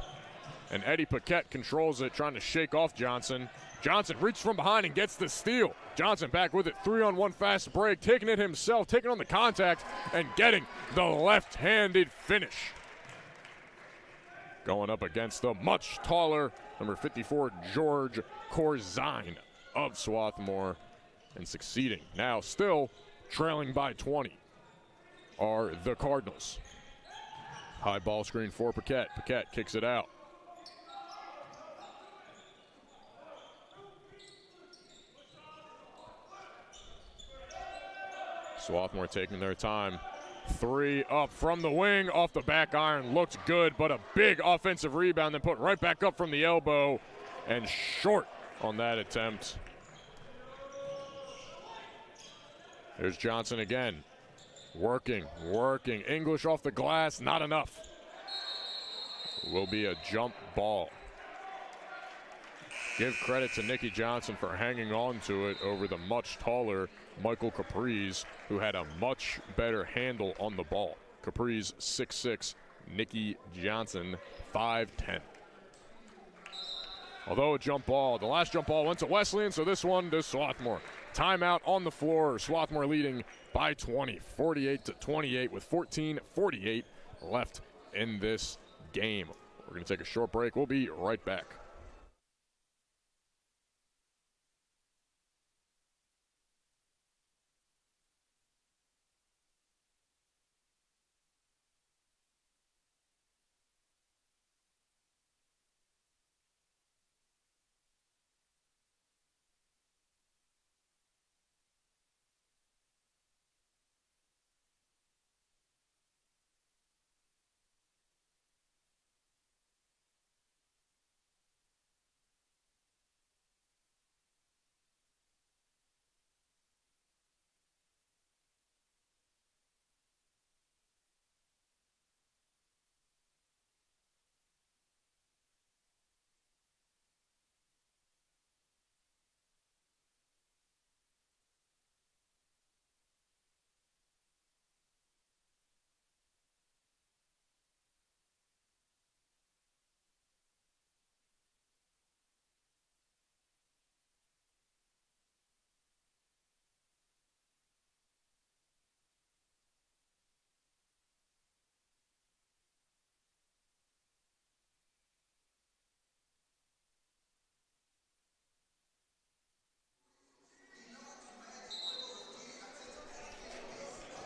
and Eddie Paquette controls it, trying to shake off Johnson. Johnson reaches from behind and gets the steal. Johnson back with it, 3-on-1 fast break, taking it himself, taking on the contact, and getting the left-handed finish. going up against the much taller number 54, George Corzine of Swarthmore, and succeeding. Now still trailing by 20 are the Cardinals. High ball screen for Paquette. Paquette kicks it out. Swarthmore taking their time. 3 up from the wing, off the back iron, looks good, but a big offensive rebound, then put right back up from the elbow, and short on that attempt. There's Johnson again. Working. English off the glass, not enough. Will be a jump ball. Give credit to Nikki Johnson for hanging on to it over the much taller Michael Capriz, who had a much better handle on the ball. Capriz 6'6", Nikki Johnson 5'10". Although a jump ball, the last jump ball went to Wesleyan, so this one to Swarthmore. Timeout on the floor. Swarthmore leading by 20, 48-28, with 14:48 left in this game. We're going to take a short break. We'll be right back.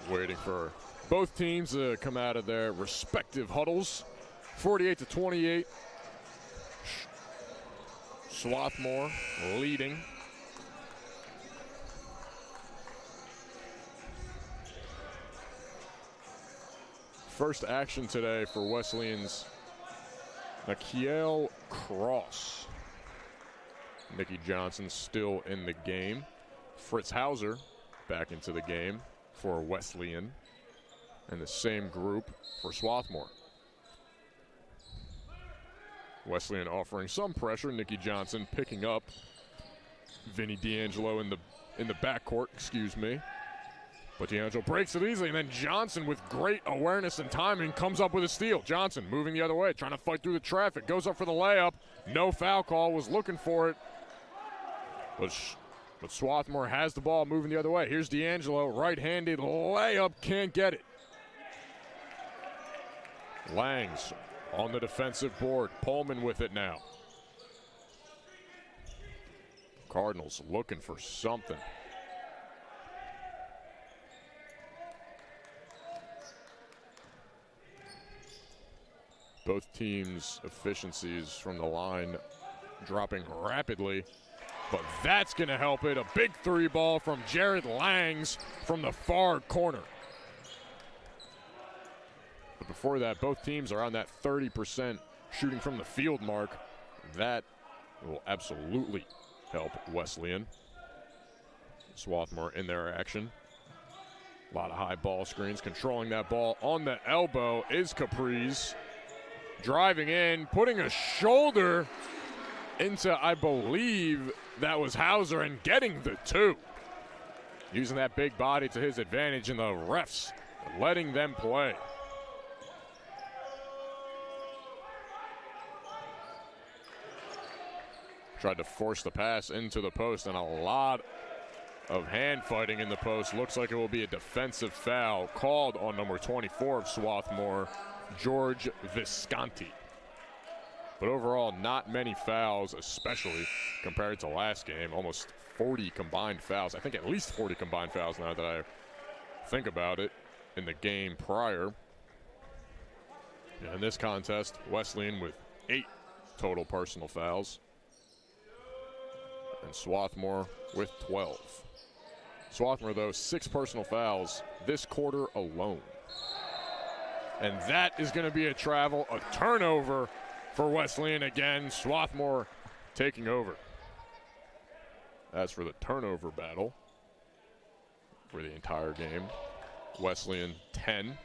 Waiting for both teams to come out of their respective huddles. 48-28. Swarthmore leading. First action today for Wesleyan's Nakiel Cross. Nikki Johnson still in the game. Fritz Hauser back into the game for Wesleyan, and the same group for Swarthmore. Wesleyan offering some pressure. Nikki Johnson picking up Vinny D'Angelo in the backcourt, But D'Angelo breaks it easily, and then Johnson, with great awareness and timing, comes up with a steal. Johnson moving the other way, trying to fight through the traffic, goes up for the layup. No foul call, was looking for it. But Swarthmore has the ball, moving the other way. Here's D'Angelo, right-handed layup, can't get it. Langs on the defensive board. Pullman with it now. Cardinals looking for something. Both teams' efficiencies from the line dropping rapidly. But that's going to help it. A big 3 ball from Jared Langs from the far corner. But before that, both teams are on that 30% shooting from the field mark. That will absolutely help Wesleyan. Swarthmore in their action. A lot of high ball screens. Controlling that ball on the elbow is Capriz. Driving in, putting a shoulder into, I believe that was Hauser, and getting the 2. Using that big body to his advantage, and the refs letting them play. Tried to force the pass into the post, and a lot of hand fighting in the post. Looks like it will be a defensive foul called on number 24 of Swarthmore, George Visconti. But overall, not many fouls, especially compared to last game. Almost 40 combined fouls. I think at least 40 combined fouls now that I think about it in the game prior. In this contest, Wesleyan with 8 total personal fouls. And Swarthmore with 12. Swarthmore, though, 6 personal fouls this quarter alone. And that is going to be a turnover for Wesleyan again. Swarthmore taking over. As for the turnover battle for the entire game, Wesleyan 10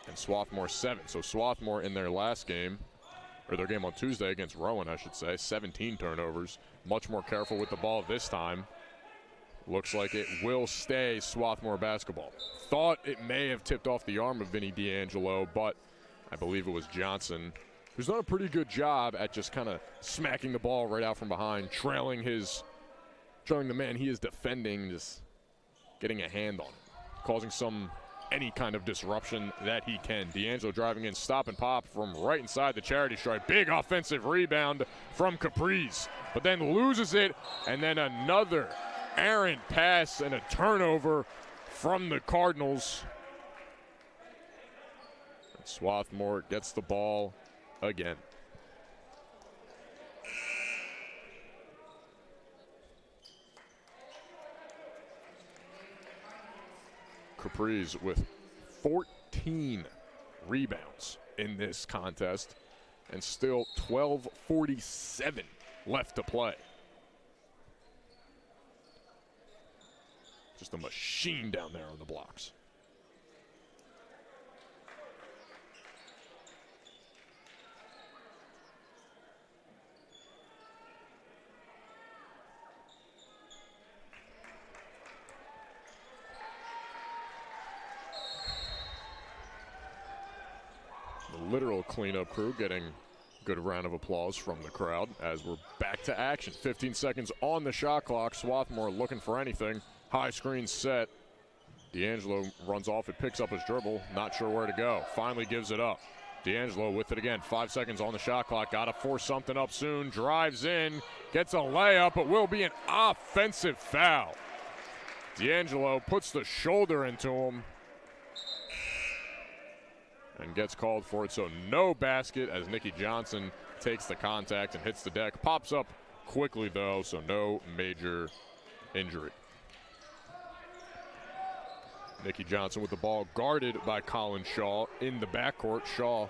and Swarthmore 7. So Swarthmore in their last game, or their game on Tuesday against Rowan, I should say, 17 turnovers. Much more careful with the ball this time. Looks like it will stay Swarthmore basketball. Thought it may have tipped off the arm of Vinny D'Angelo, but I believe it was Johnson, who's done a pretty good job at just kind of smacking the ball right out from behind, trailing the man he is defending, just getting a hand on it, causing any kind of disruption that he can. D'Angelo driving in, stop and pop from right inside the charity stripe. Big offensive rebound from Caprice, but then loses it, and then another errant pass and a turnover from the Cardinals. And Swarthmore gets the ball again. Caprice with 14 rebounds in this contest and still 12:47 left to play. Just a machine down there on the blocks. The literal cleanup crew getting a good round of applause from the crowd as we're back to action. 15 seconds on the shot clock. Swarthmore looking for anything. High screen set. D'Angelo runs off. It picks up his dribble. Not sure where to go. Finally gives it up. D'Angelo with it again. 5 seconds on the shot clock. Got to force something up soon. Drives in. Gets a layup. It will be an offensive foul. D'Angelo puts the shoulder into him and gets called for it. So no basket as Nicky Johnson takes the contact and hits the deck. Pops up quickly, though, so no major injury. Nicky Johnson with the ball guarded by Colin Shaw in the backcourt. Shaw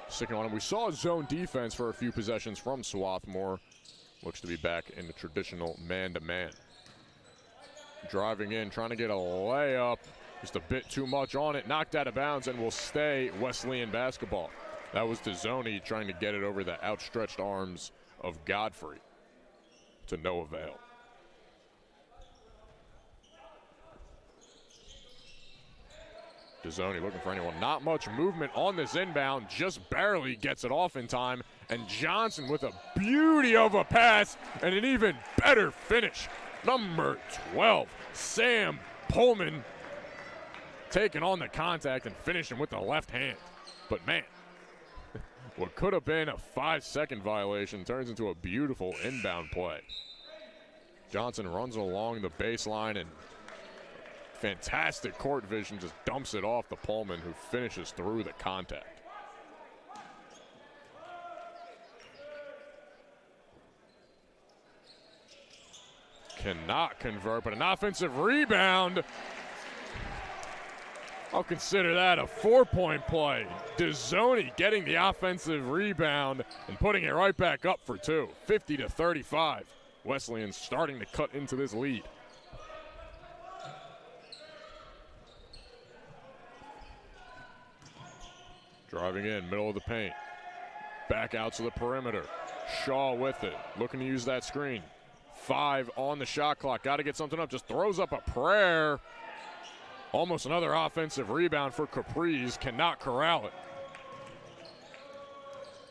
sticking on him. We saw zone defense for a few possessions from Swarthmore. Looks to be back in the traditional man-to-man. Driving in, trying to get a layup. Just a bit too much on it. Knocked out of bounds and will stay Wesleyan basketball. That was Dezzoni trying to get it over the outstretched arms of Godfrey to no avail. Dezzoni looking for anyone. Not much movement on this inbound. Just barely gets it off in time. And Johnson with a beauty of a pass and an even better finish. Number 12, Sam Pullman, taking on the contact and finishing with the left hand. But man, what could have been a 5-second violation turns into a beautiful inbound play. Johnson runs along the baseline and fantastic court vision, just dumps it off to Pullman, who finishes through the contact. Cannot convert, but an offensive rebound. I'll consider that a 4-point play. Dezzoni getting the offensive rebound and putting it right back up for 2. 50-35. Wesleyan starting to cut into this lead. Driving in, middle of the paint. Back out to the perimeter. Shaw with it, looking to use that screen. 5 on the shot clock, got to get something up. Just throws up a prayer. Almost another offensive rebound for Caprice, cannot corral it.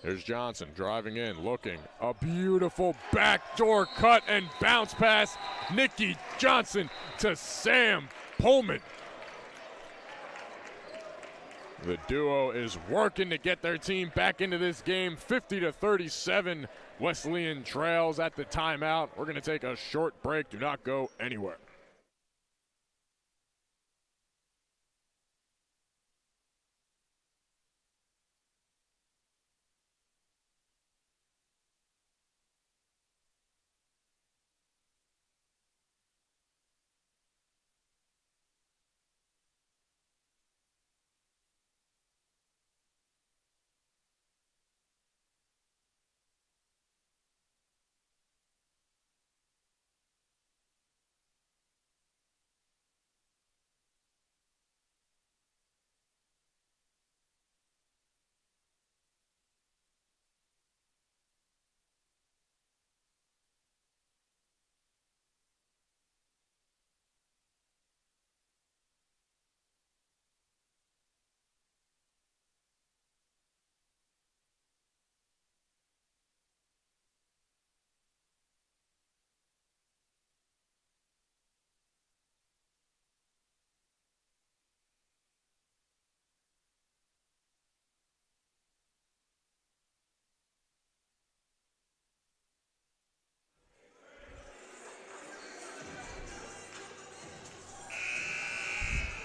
There's Johnson driving in, looking. A beautiful backdoor cut and bounce pass. Nicky Johnson to Sam Pullman. The duo is working to get their team back into this game. 50-37, Wesleyan trails at the timeout. We're going to take a short break. Do not go anywhere.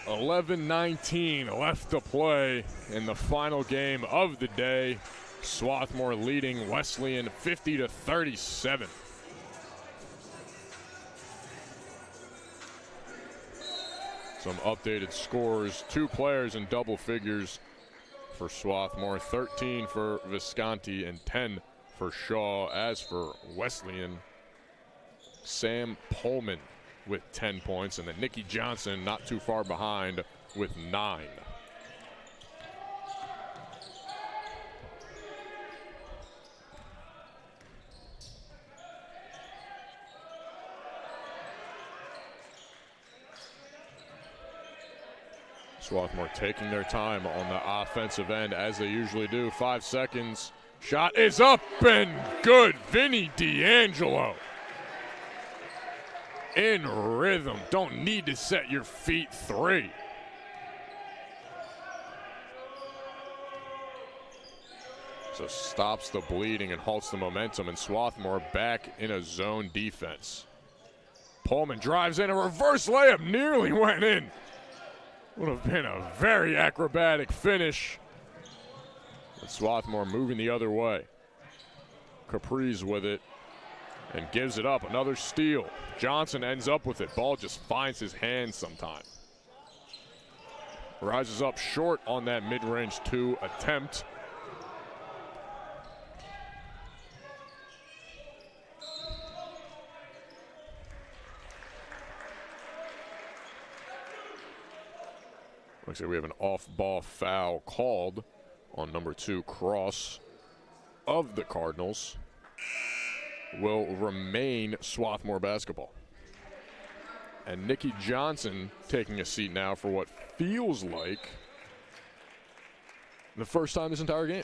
$11:19 left to play in the final game of the day. Swarthmore leading Wesleyan 50-37. Some updated scores. 2 players in double figures for Swarthmore, 13 for Visconti and 10 for Shaw. As for Wesleyan, Sam Pullman with 10 points, and then Nikki Johnson not too far behind with 9. Swarthmore taking their time on the offensive end as they usually do. 5 seconds. Shot is up and good. Vinny D'Angelo in rhythm. Don't need to set your feet. 3. So stops the bleeding and halts the momentum, and Swarthmore back in a zone defense. Pullman drives in, a reverse layup nearly went in. Would have been a very acrobatic finish. But Swarthmore moving the other way. Capri's with it and gives it up. Another steal. Johnson ends up with it. Ball just finds his hands sometime. Rises up short on that mid-range 2 attempt. Looks like we have an off-ball foul called on number 2, Cross of the Cardinals. Will remain Swarthmore basketball. And Nikki Johnson taking a seat now for what feels like the first time this entire game.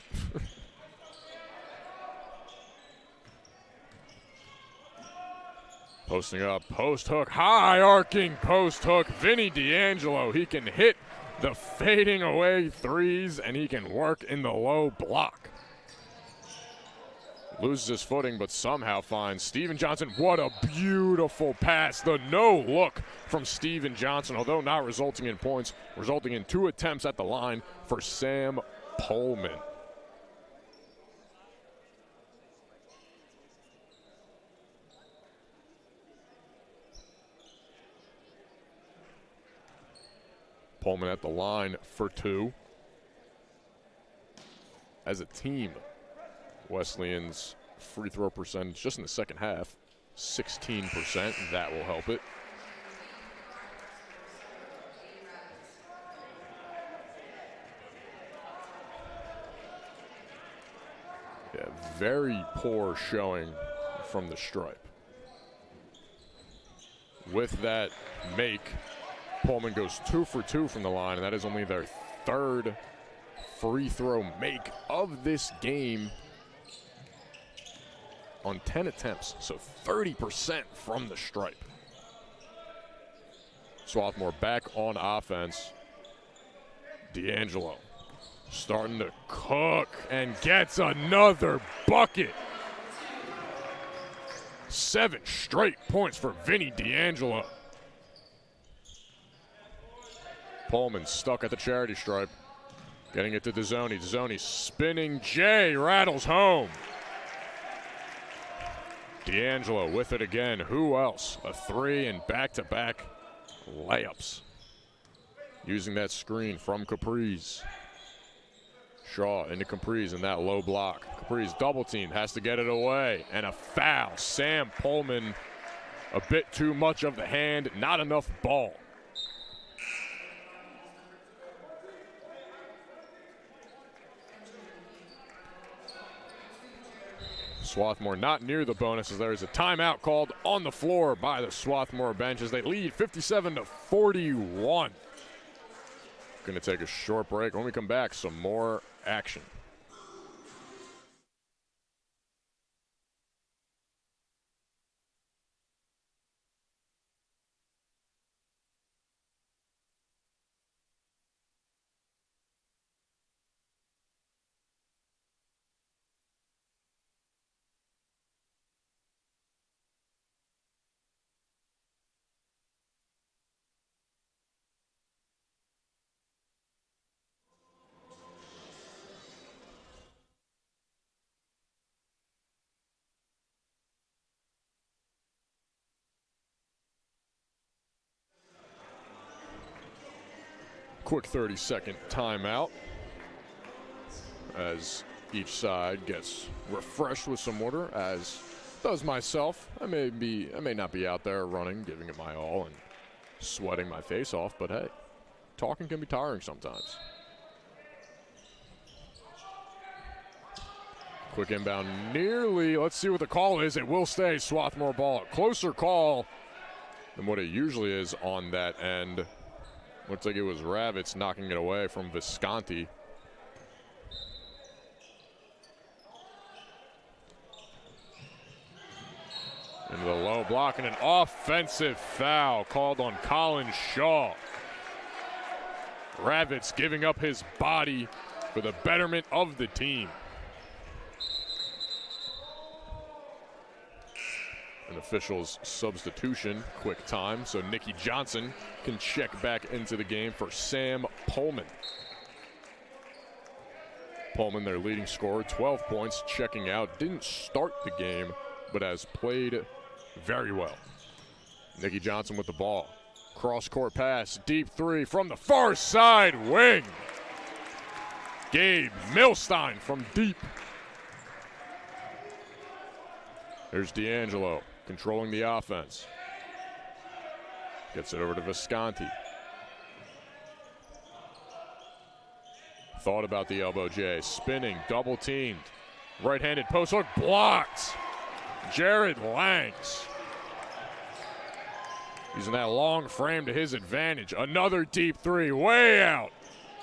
Posting up, post hook, high arcing post hook. Vinny D'Angelo, he can hit the fading away threes, and he can work in the low block. Loses his footing, but somehow finds Steven Johnson. What a beautiful pass. The no look from Steven Johnson, although not resulting in points, resulting in 2 attempts at the line for Sam Pullman. Pullman at the line for 2. As a team, Wesleyan's free throw percentage just in the second half, 16%. That will help it. Yeah, very poor showing from the stripe. With that make, Pullman goes 2 for 2 from the line, and that is only their 3rd free throw make of this game on 10 attempts, so 30% from the stripe. Swarthmore back on offense. D'Angelo Starting to cook and gets another bucket. 7 straight points for Vinny D'Angelo. Pullman stuck at the charity stripe. Getting it to Dezzoni. Dezzoni spinning J, rattles home. D'Angelo with it again. Who else? A 3 and back-to-back layups. Using that screen from Capriz. Shaw into Capriz in that low block. Capriz double team, has to get it away. And a foul. Sam Pullman, a bit too much of the hand, not enough ball. Swarthmore not near the bonus as there is a timeout called on the floor by the Swarthmore bench as they lead 57-41. Going to take a short break. When we come back, some more action. Quick 30-second timeout as each side gets refreshed with some water, as does myself. I may not be out there running, giving it my all and sweating my face off, but hey, talking can be tiring sometimes. Quick inbound nearly. Let's see what the call is. It will stay Swarthmore ball. Closer call than what it usually is on that end. Looks like it was Ravitz knocking it away from Visconti. Into the low block and an offensive foul called on Colin Shaw. Ravitz giving up his body for the betterment of the team. An official's substitution, quick time, so Nikki Johnson can check back into the game for Sam Pullman. Pullman, their leading scorer, 12 points, checking out. Didn't start the game, but has played very well. Nikki Johnson with the ball. Cross-court pass, deep 3 from the far side wing. Gabe Milstein from deep. There's D'Angelo controlling the offense. Gets it over to Visconti. Thought about the elbow J. Spinning, double teamed. Right-handed post hook blocked. Jared Langs. Using that long frame to his advantage. Another deep 3, way out.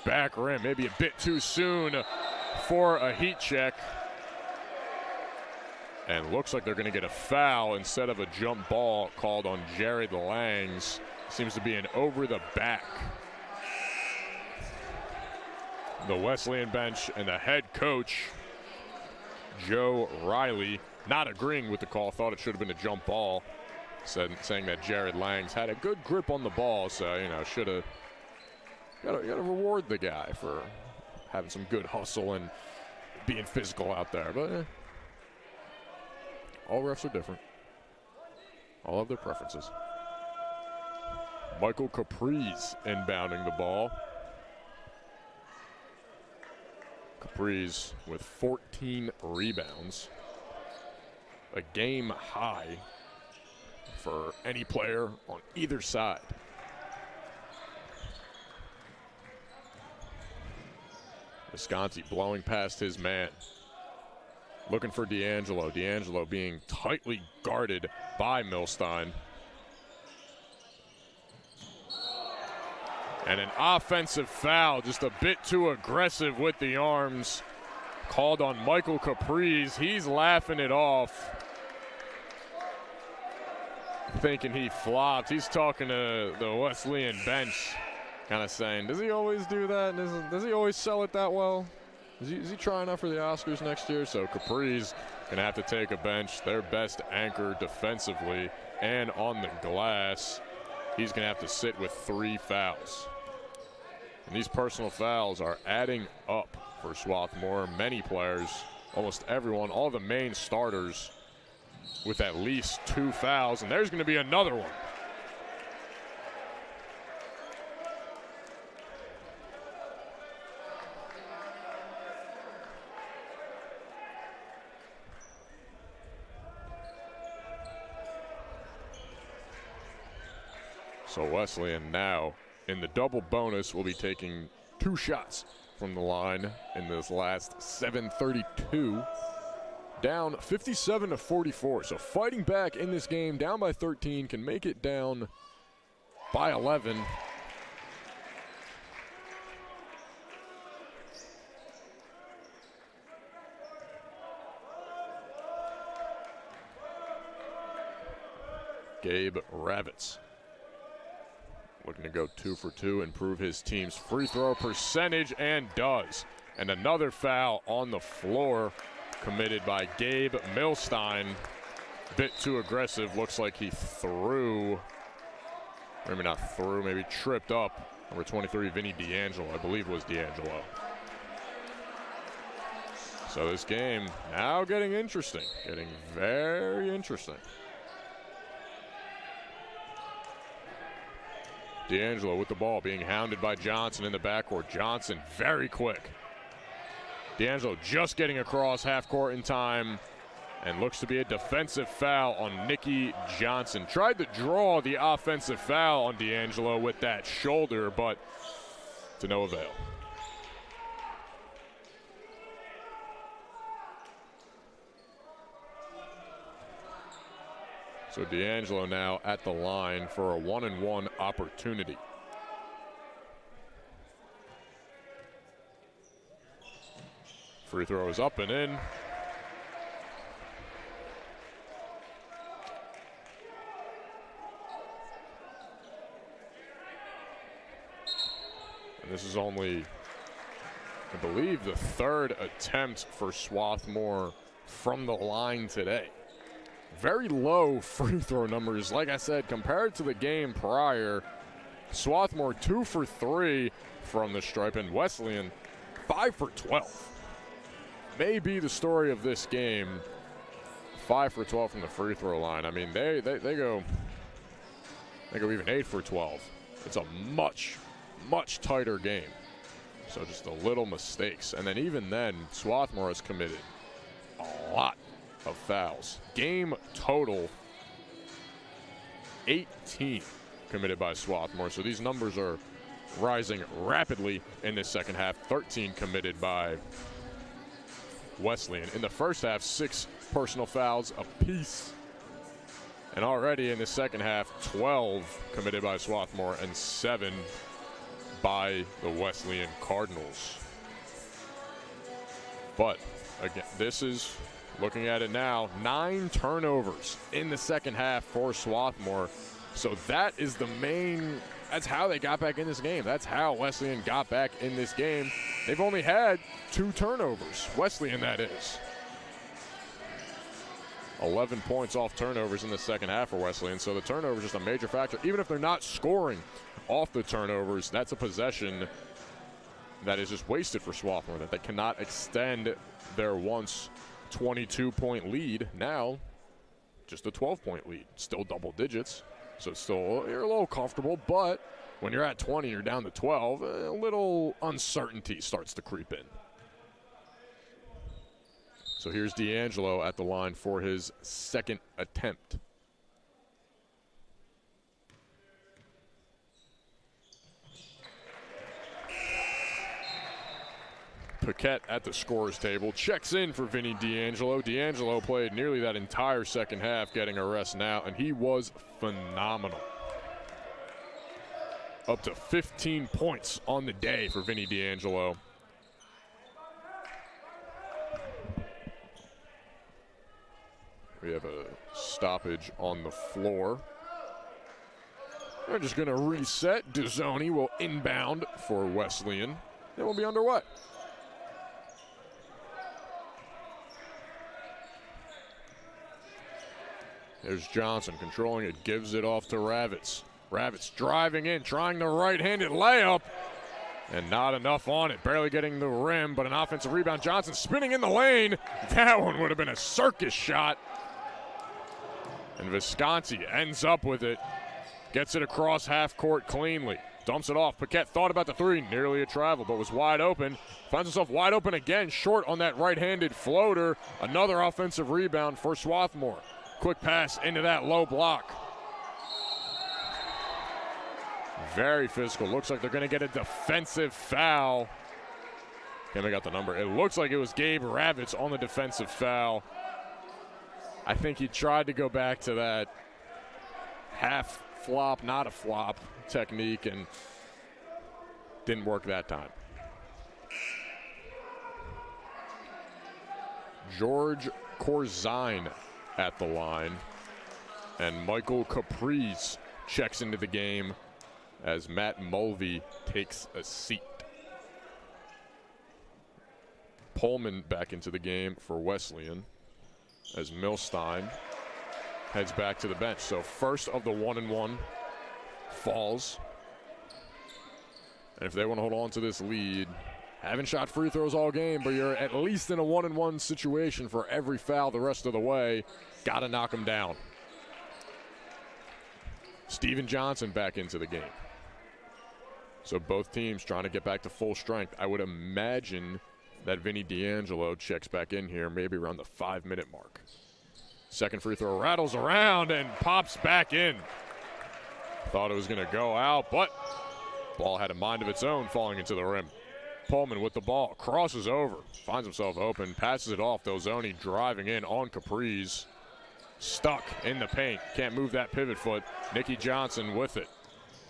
Back rim, maybe a bit too soon for a heat check. And looks like they're going to get a foul instead of a jump ball called on Jared Langs. Seems to be an over the back. The Wesleyan bench and the head coach, Joe Riley, not agreeing with the call. Thought it should have been a jump ball. Saying that Jared Langs had a good grip on the ball, so, you know, should have got to reward the guy for having some good hustle and being physical out there. But all refs are different. All have their preferences. Michael Capriz inbounding the ball. Capriz with 14 rebounds. A game high for any player on either side. Visconti blowing past his man. Looking for D'Angelo. D'Angelo being tightly guarded by Milstein. And an offensive foul, just a bit too aggressive with the arms, called on Michael Capriz. He's laughing it off, thinking he flopped. He's talking to the Wesleyan bench. Kind of saying, does he always do that? Does he always sell it that well? Is he trying out for the Oscars next year? So Capri's going to have to take a bench, their best anchor defensively and on the glass. He's going to have to sit with 3 fouls. And these personal fouls are adding up for Swarthmore. Many players, almost everyone, all the main starters with at least 2 fouls. And there's going to be another one. So Wesleyan now in the double bonus will be taking 2 shots from the line in this last 7:32. Down 57-44. So fighting back in this game, down by 13, can make it down by 11. Gabe Ravitz looking to go 2 for 2, improve his team's free throw percentage, and does. And another foul on the floor committed by Gabe Milstein. Bit too aggressive. Looks like he threw, maybe not threw, maybe tripped up number 23, Vinny D'Angelo. I believe it was D'Angelo. So this game now getting interesting, getting very interesting. D'Angelo with the ball, being hounded by Johnson in the backcourt. Johnson very quick. D'Angelo just getting across half court in time, and looks to be a defensive foul on Nicky Johnson. Tried to draw the offensive foul on D'Angelo with that shoulder, but to no avail. So D'Angelo now at the line for a 1-and-1 opportunity. Free throw is up and in. And this is only, I believe, the 3rd attempt for Swarthmore from the line today. Very low free throw numbers. Like I said, compared to the game prior, Swarthmore 2 for 3 from the stripe, and Wesleyan 5 for 12. May be the story of this game. 5 for 12 from the free throw line. I mean, they go even 8 for 12. It's a much tighter game. So just a little mistakes, and then even then, Swarthmore has committed a lot of fouls. Game total 18 committed by Swarthmore. So these numbers are rising rapidly in this second half. 13 committed by Wesleyan. In the first half, 6 personal fouls apiece. And already in the second half, 12 committed by Swarthmore and 7 by the Wesleyan Cardinals. But again, this is, looking at it now, 9 turnovers in the second half for Swarthmore. So that is the main, that's how they got back in this game. That's how Wesleyan got back in this game. They've only had 2 turnovers. Wesleyan, that is. 11 points off turnovers in the second half for Wesleyan. So the turnover is just a major factor. Even if they're not scoring off the turnovers, that's a possession that is just wasted for Swarthmore, that they cannot extend their once 22-point lead. Now, just a 12-point lead. Still double digits, so it's still, you're a little comfortable, but when you're at 20, you're down to 12, a little uncertainty starts to creep in. So here's D'Angelo at the line for his 2nd attempt. Paquette at the scorer's table, checks in for Vinny D'Angelo. D'Angelo played nearly that entire second half, getting a rest now, and he was phenomenal. Up to 15 points on the day for Vinny D'Angelo. We have a stoppage on the floor. They're just going to reset. Dezzoni will inbound for Wesleyan. Then we'll be underway. There's Johnson controlling it, gives it off to Ravitz. Ravitz driving in, trying the right-handed layup, and not enough on it. Barely getting the rim, but an offensive rebound. Johnson spinning in the lane. That one would have been a circus shot. And Visconti ends up with it. Gets it across half court cleanly. Dumps it off. Paquette thought about the three. Nearly a travel, but was wide open. Finds himself wide open again, short on that right-handed floater. Another offensive rebound for Swarthmore. Quick pass into that low block. Very physical. Looks like they're going to get a defensive foul. Can't make out the number. It looks like it was Gabe Ravitz on the defensive foul. I think he tried to go back to that half flop, not a flop technique, and didn't work that time. George Corzine at the line, and Michael Caprice checks into the game as Matt Mulvey takes a seat. Pullman back into the game for Wesleyan as Milstein heads back to the bench. So first of the 1-and-1 falls. And if they want to hold on to this lead, haven't shot free throws all game, but you're at least in a 1-and-1 situation for every foul the rest of the way. Got to knock them down. Steven Johnson back into the game. So both teams trying to get back to full strength. I would imagine that Vinny D'Angelo checks back in here maybe around the 5-minute mark. Second free throw rattles around and pops back in. Thought it was going to go out, but ball had a mind of its own falling into the rim. Pullman with the ball, crosses over, finds himself open, passes it off. Dezzoni driving in on Caprice. Stuck in the paint, can't move that pivot foot. Nicky Johnson with it.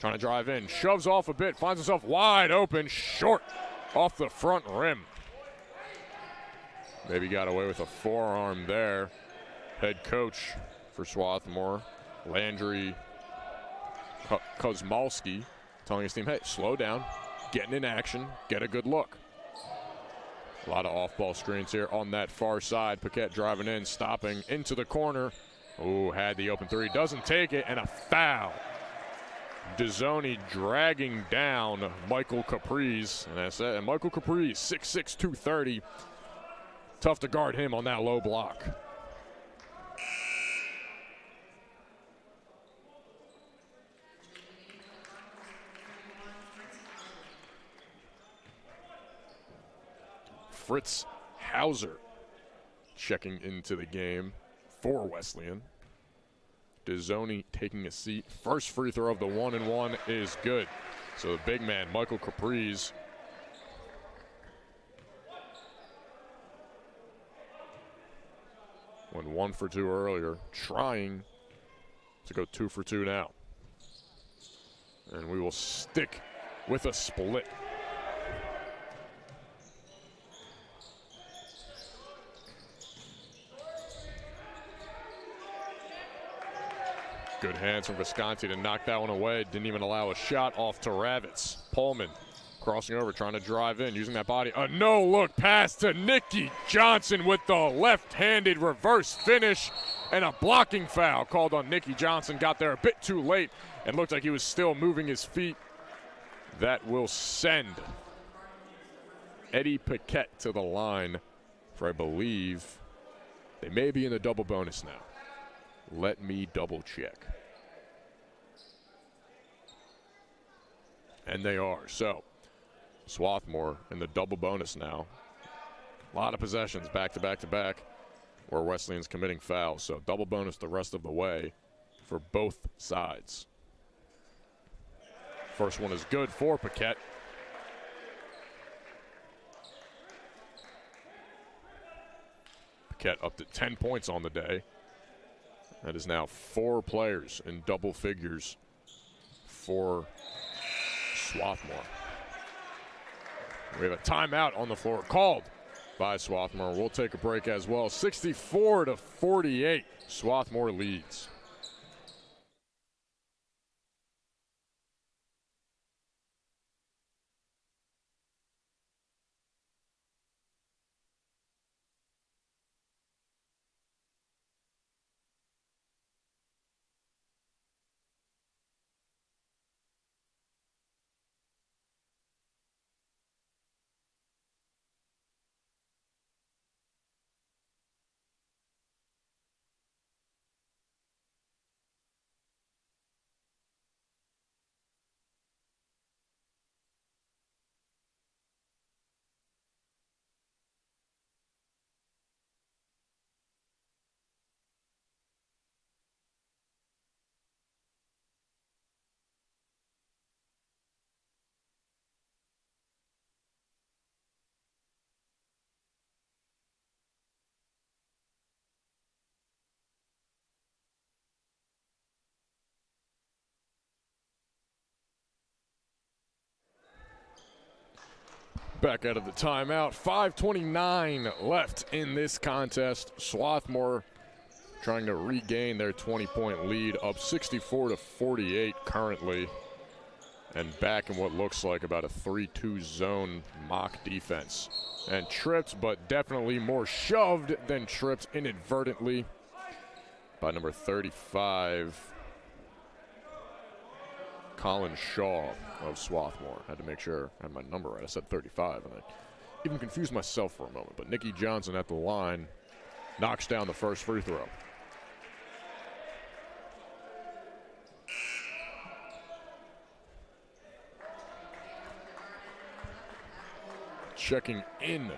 Trying to drive in, shoves off a bit, finds himself wide open, short off the front rim. Maybe got away with a forearm there. Head coach for Swarthmore, Landry Kozmalski, telling his team, hey, slow down, getting in action, get a good look. A lot of off-ball screens here on that far side. Paquette driving in, stopping into the corner. Ooh, had the open three, doesn't take it, and a foul. Dezzoni dragging down Michael Caprice, and that's it. And Michael Caprice, 6'6", 230. Tough to guard him on that low block. Fritz Hauser checking into the game for Wesleyan. Dezzoni taking a seat. First free throw of the 1-and-1 is good. So the big man, Michael Caprice, went 1 for 2 earlier, trying to go 2 for 2 now. And we will stick with a split. Good hands from Visconti to knock that one away. Didn't even allow a shot off to Ravitz. Pullman crossing over, trying to drive in, using that body. A no-look pass to Nicky Johnson with the left-handed reverse finish, and a blocking foul called on Nicky Johnson. Got there a bit too late and looked like he was still moving his feet. That will send Eddie Paquette to the line for, I believe, they may be in the double bonus now. Let me double check. And they are. So Swarthmore in the double bonus now. A lot of possessions back to back to back where Wesleyan's committing fouls. So double bonus the rest of the way for both sides. First one is good for Paquette. Paquette up to 10 points on the day. That is now 4 players in double figures for Swarthmore. We have a timeout on the floor called by Swarthmore. We'll take a break as well. 64-48, Swarthmore leads. Back out of the timeout. 5:29 left in this contest. Swarthmore trying to regain their 20-point lead, up 64-48 currently, and back in what looks like about a 3-2 zone mock defense. And tripped, but definitely more shoved than tripped inadvertently by number 35, Colin Shaw of Swarthmore. Had to make sure I had my number right. I said 35, and I even confused myself for a moment. But Nicky Johnson at the line knocks down the first free throw. Checking in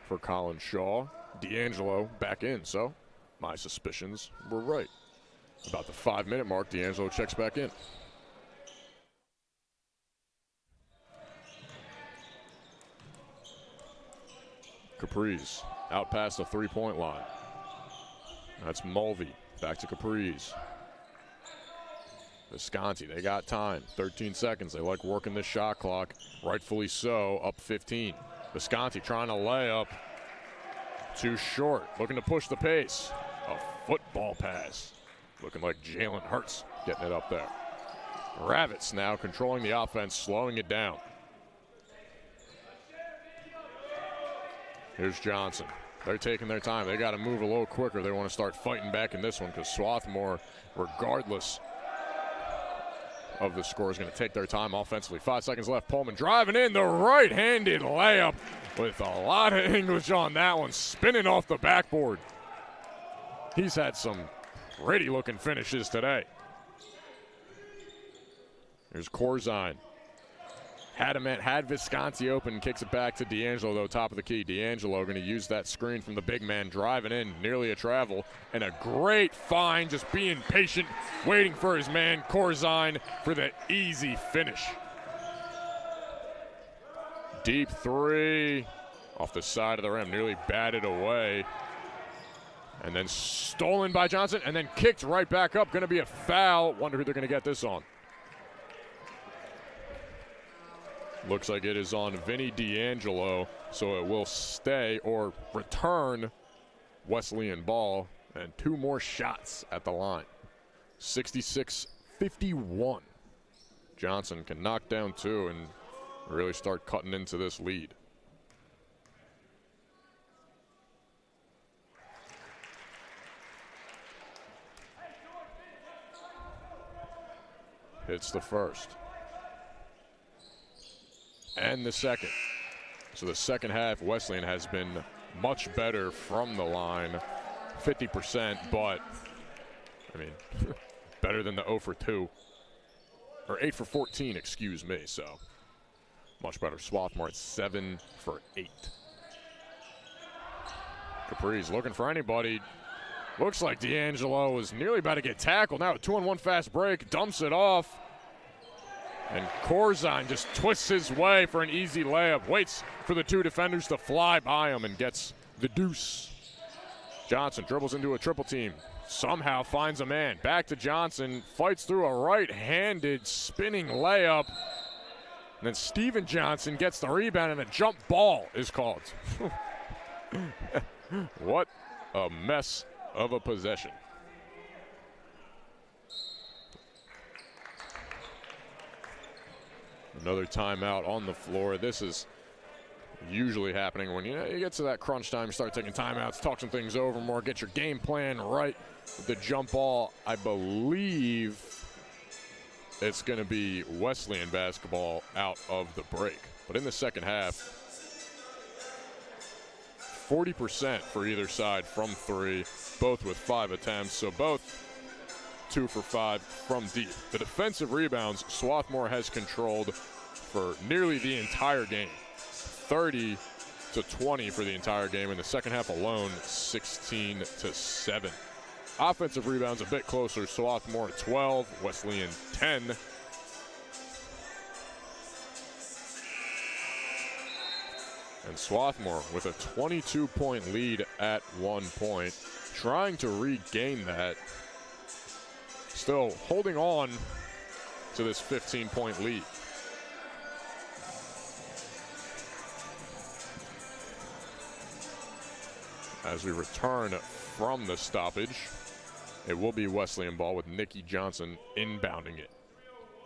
for Colin Shaw. D'Angelo back in, so my suspicions were right. About the 5-minute mark, D'Angelo checks back in. Capri's out past the three-point line. That's Mulvey. Back to Capri's. Visconti, they got time. 13 seconds. They like working this shot clock. Rightfully so, up 15. Visconti trying to lay up. Too short. Looking to push the pace. A football pass. Looking like Jalen Hurts getting it up there. Ravitz now controlling the offense, slowing it down. Here's Johnson. They're taking their time. They got to move a little quicker. They want to start fighting back in this one because Swarthmore, regardless of the score, is going to take their time offensively. 5 seconds left. Pullman driving in the right-handed layup with a lot of English on that one, spinning off the backboard. He's had some pretty-looking finishes today. Here's Corzine. Had Visconti open, kicks it back to D'Angelo, though, top of the key. D'Angelo going to use that screen from the big man, driving in, nearly a travel, and a great find, just being patient, waiting for his man, Corzine, for the easy finish. Deep three, off the side of the rim, nearly batted away. And then stolen by Johnson, and then kicked right back up. Going to be a foul. Wonder who they're going to get this on. Looks like it is on Vinny D'Angelo, so it will stay or return Wesleyan ball, and 2 more shots at the line. 66-51. Johnson can knock down 2 and really start cutting into this lead. Hits the first. And the second. So the second half, Wesleyan has been much better from the line, 50%, but, I mean, better than the 0 for 2. Or 8 for 14, excuse me, so much better. Swarthmore at 7 for 8. Capri's looking for anybody. Looks like D'Angelo was nearly about to get tackled. Now a 2-on-1 fast break, dumps it off. And Corzine just twists his way for an easy layup. Waits for the 2 defenders to fly by him and gets the deuce. Johnson dribbles into a triple team. Somehow finds a man. Back to Johnson. Fights through a right-handed spinning layup. And then Steven Johnson gets the rebound and a jump ball is called. What a mess of a possession. Another timeout on the floor. This is usually happening when you get to that crunch time, you start taking timeouts, talk some things over more, get your game plan right. With the jump ball, I believe it's going to be Wesleyan basketball out of the break. But in the second half, 40% for either side from 3, both with 5 attempts, so both 2 for 5 from deep. The defensive rebounds, Swarthmore has controlled for nearly the entire game. 30-20 for the entire game. In the second half alone, 16-7. Offensive rebounds a bit closer. Swarthmore 12, Wesleyan 10. And Swarthmore with a 22-point lead at one point, trying to regain that. Still holding on to this 15-point lead. as we return from the stoppage. It will be Wesleyan ball with Nicky Johnson inbounding it.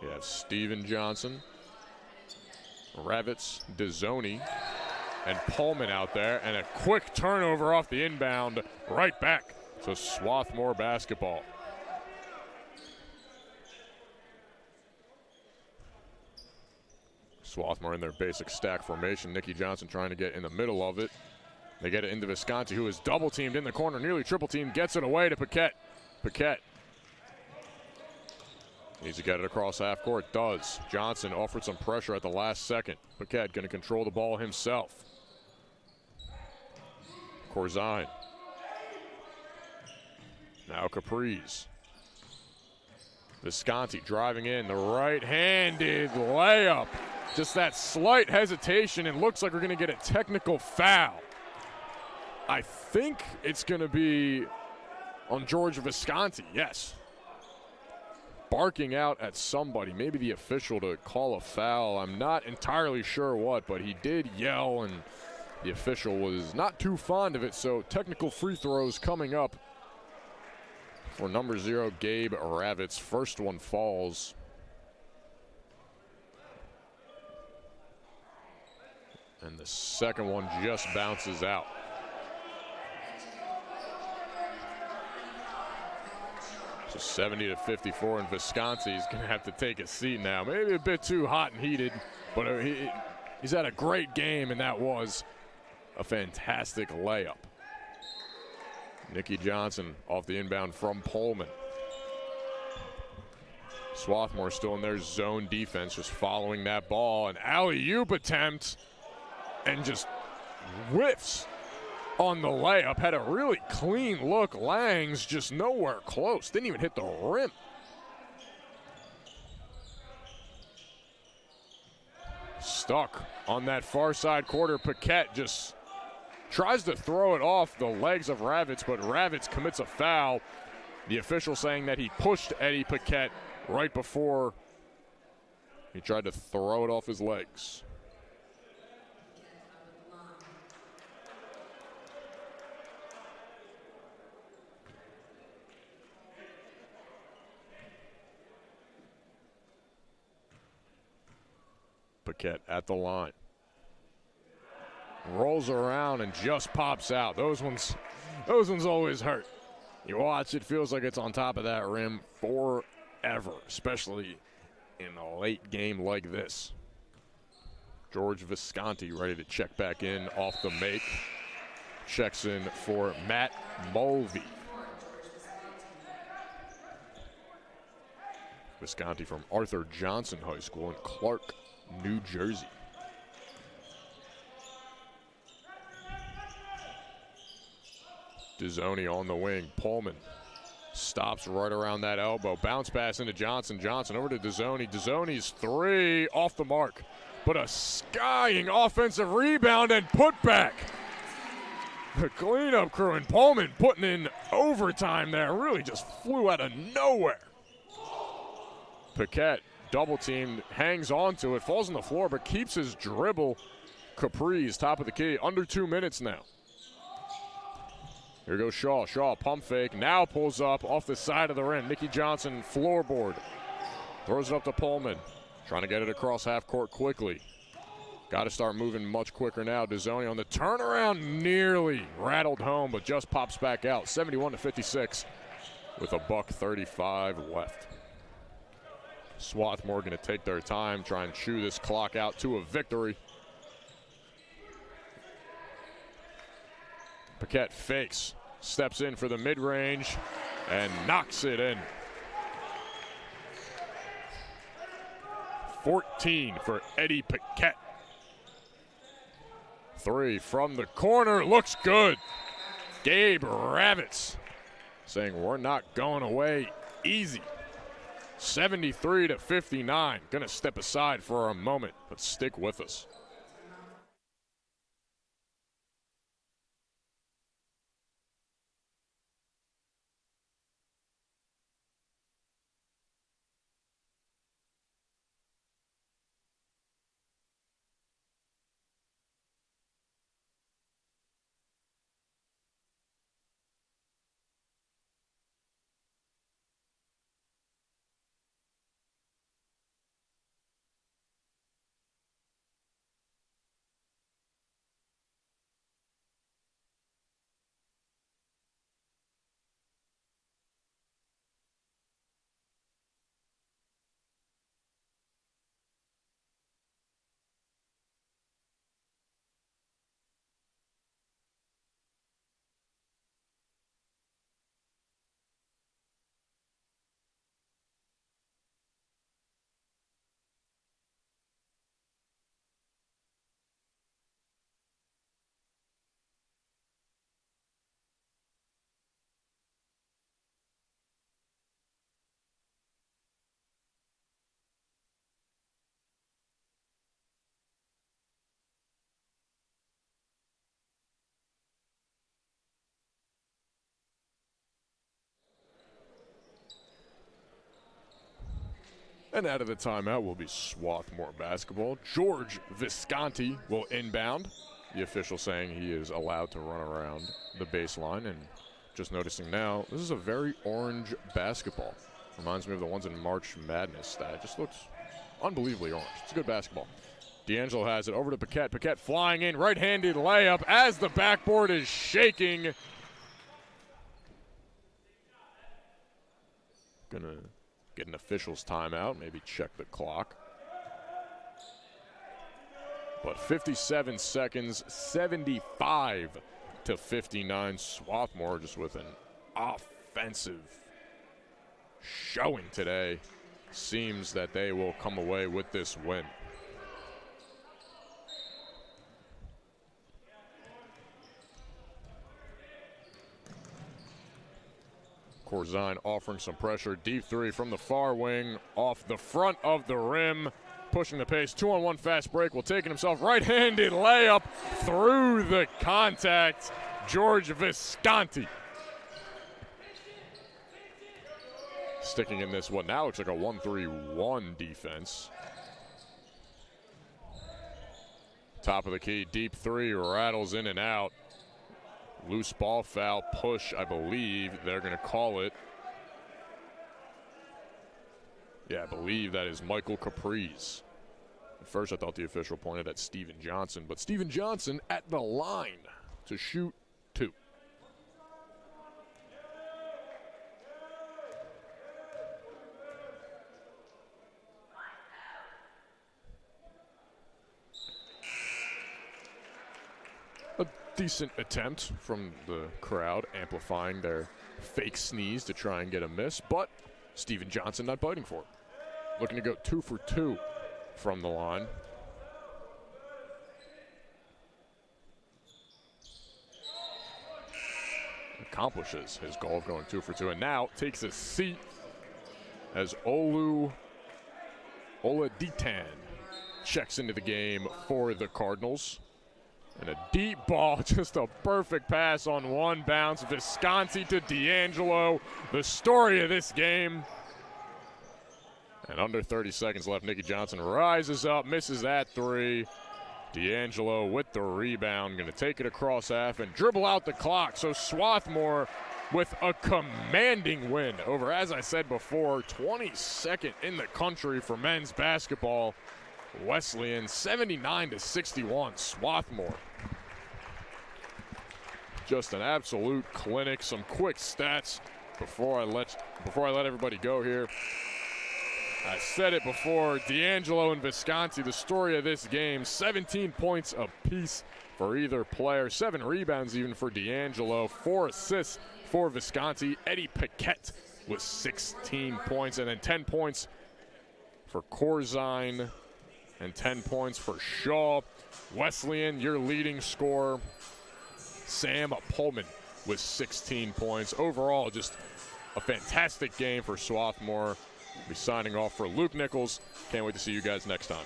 You have Steven Johnson, Ravitz, Dezzoni, and Pullman out there, and a quick turnover off the inbound right back to Swarthmore basketball. Swarthmore in their basic stack formation. Nicky Johnson trying to get in the middle of it. They get it into Visconti, who is double-teamed in the corner, nearly triple-teamed, gets it away to Paquette. Paquette needs to get it across half court, does. Johnson offered some pressure at the last second. Paquette going to control the ball himself. Corzine. Now Capri's. Visconti driving in, the right-handed layup. Just that slight hesitation, and looks like we're going to get a technical foul. I think it's going to be on George Visconti, yes. Barking out at somebody, maybe the official, to call a foul. I'm not entirely sure what, but he did yell, and the official was not too fond of it, so technical free throws coming up for number 0, Gabe Ravitz. First one falls. And the second one just bounces out. So 70-54, and Visconti's going to have to take a seat now. Maybe a bit too hot and heated, but he's had a great game, and that was a fantastic layup. Nicky Johnson off the inbound from Pullman. Swarthmore still in their zone defense, just following that ball. An alley-oop attempt, and just whiffs on the layup. Had a really clean look. Lang's just nowhere close. Didn't even hit the rim. Stuck on that far side quarter. Paquette just tries to throw it off the legs of Ravitz, but Ravitz commits a foul. The official saying that he pushed Eddie Paquette right before he tried to throw it off his legs. Paquette at the line. Rolls around and just pops out. Those ones always hurt. You watch, it feels like it's on top of that rim forever, especially in a late game like this. George Visconti ready to check back in off the make. Checks in for Matt Mulvey. Visconti from Arthur Johnson High School in Clark, New Jersey. Dezzoni on the wing. Pullman stops right around that elbow. Bounce pass into Johnson. Johnson over to Dezzoni. Dezzoni's three off the mark, but a skying offensive rebound and putback. The cleanup crew, and Pullman putting in overtime there. Really just flew out of nowhere. Paquette double teamed, hangs on to it, falls on the floor, but keeps his dribble. Capri's top of the key. Under 2 minutes now. Here goes Shaw. Shaw, pump fake, now pulls up off the side of the rim. Nicky Johnson, floorboard. Throws it up to Pullman. Trying to get it across half court quickly. Got to start moving much quicker now. Dezzoni on the turnaround, nearly rattled home, but just pops back out. 71-56 with a $1:35 left. Swarthmore going to take their time, try and chew this clock out to a victory. Paquette fakes, steps in for the mid-range, and knocks it in. 14 for Eddie Paquette. Three from the corner, looks good. Gabe Ravitz saying we're not going away easy. 73-59. Gonna step aside for a moment, but stick with us. And out of the timeout will be Swarthmore basketball. George Visconti will inbound. The official saying he is allowed to run around the baseline. And just noticing now, this is a very orange basketball. Reminds me of the ones in March Madness that just looks unbelievably orange. It's a good basketball. D'Angelo has it over to Paquette. Paquette flying in, right-handed layup as the backboard is shaking. Gonna get an official's timeout, maybe check the clock. But 57 seconds, 75 to 59. Swarthmore just with an offensive showing today. Seems that they will come away with this win. Corzine offering some pressure. Deep three from the far wing off the front of the rim. Pushing the pace. 2-on-1 fast break. Will take it himself. Right-handed layup through the contact. George Visconti. Sticking in this what now looks like a 1-3-1 defense. Top of the key. Deep three. Rattles in and out. Loose ball foul, push, I believe they're going to call it. Yeah, I believe that is Michael Capri's. At first I thought the official pointed at Steven Johnson, but Steven Johnson at the line to shoot two. Decent attempt from the crowd, amplifying their fake sneeze to try and get a miss, but Steven Johnson not biting for it. Looking to go 2 for 2 from the line. Accomplishes his goal of going 2 for 2, and now takes a seat as Oladitan checks into the game for the Cardinals. And a deep ball, just a perfect pass on one bounce. Visconti to D'Angelo, the story of this game. And under 30 seconds left, Nicky Johnson rises up, misses that three. D'Angelo with the rebound, gonna take it across half and dribble out the clock. So Swarthmore with a commanding win over, as I said before, 22nd in the country for men's basketball. Wesleyan 79-61. Swarthmore. Just an absolute clinic. Some quick stats before I let everybody go here. I said it before, D'Angelo and Visconti, the story of this game. 17 points apiece for either player. 7 rebounds even for D'Angelo. 4 assists for Visconti. Eddie Paquette with 16 points, and then 10 points for Corzine. And 10 points for Shaw. Wesleyan, your leading scorer, Sam Pullman with 16 points. Overall, just a fantastic game for Swarthmore. We'll be signing off for Luke Nichols. Can't wait to see you guys next time.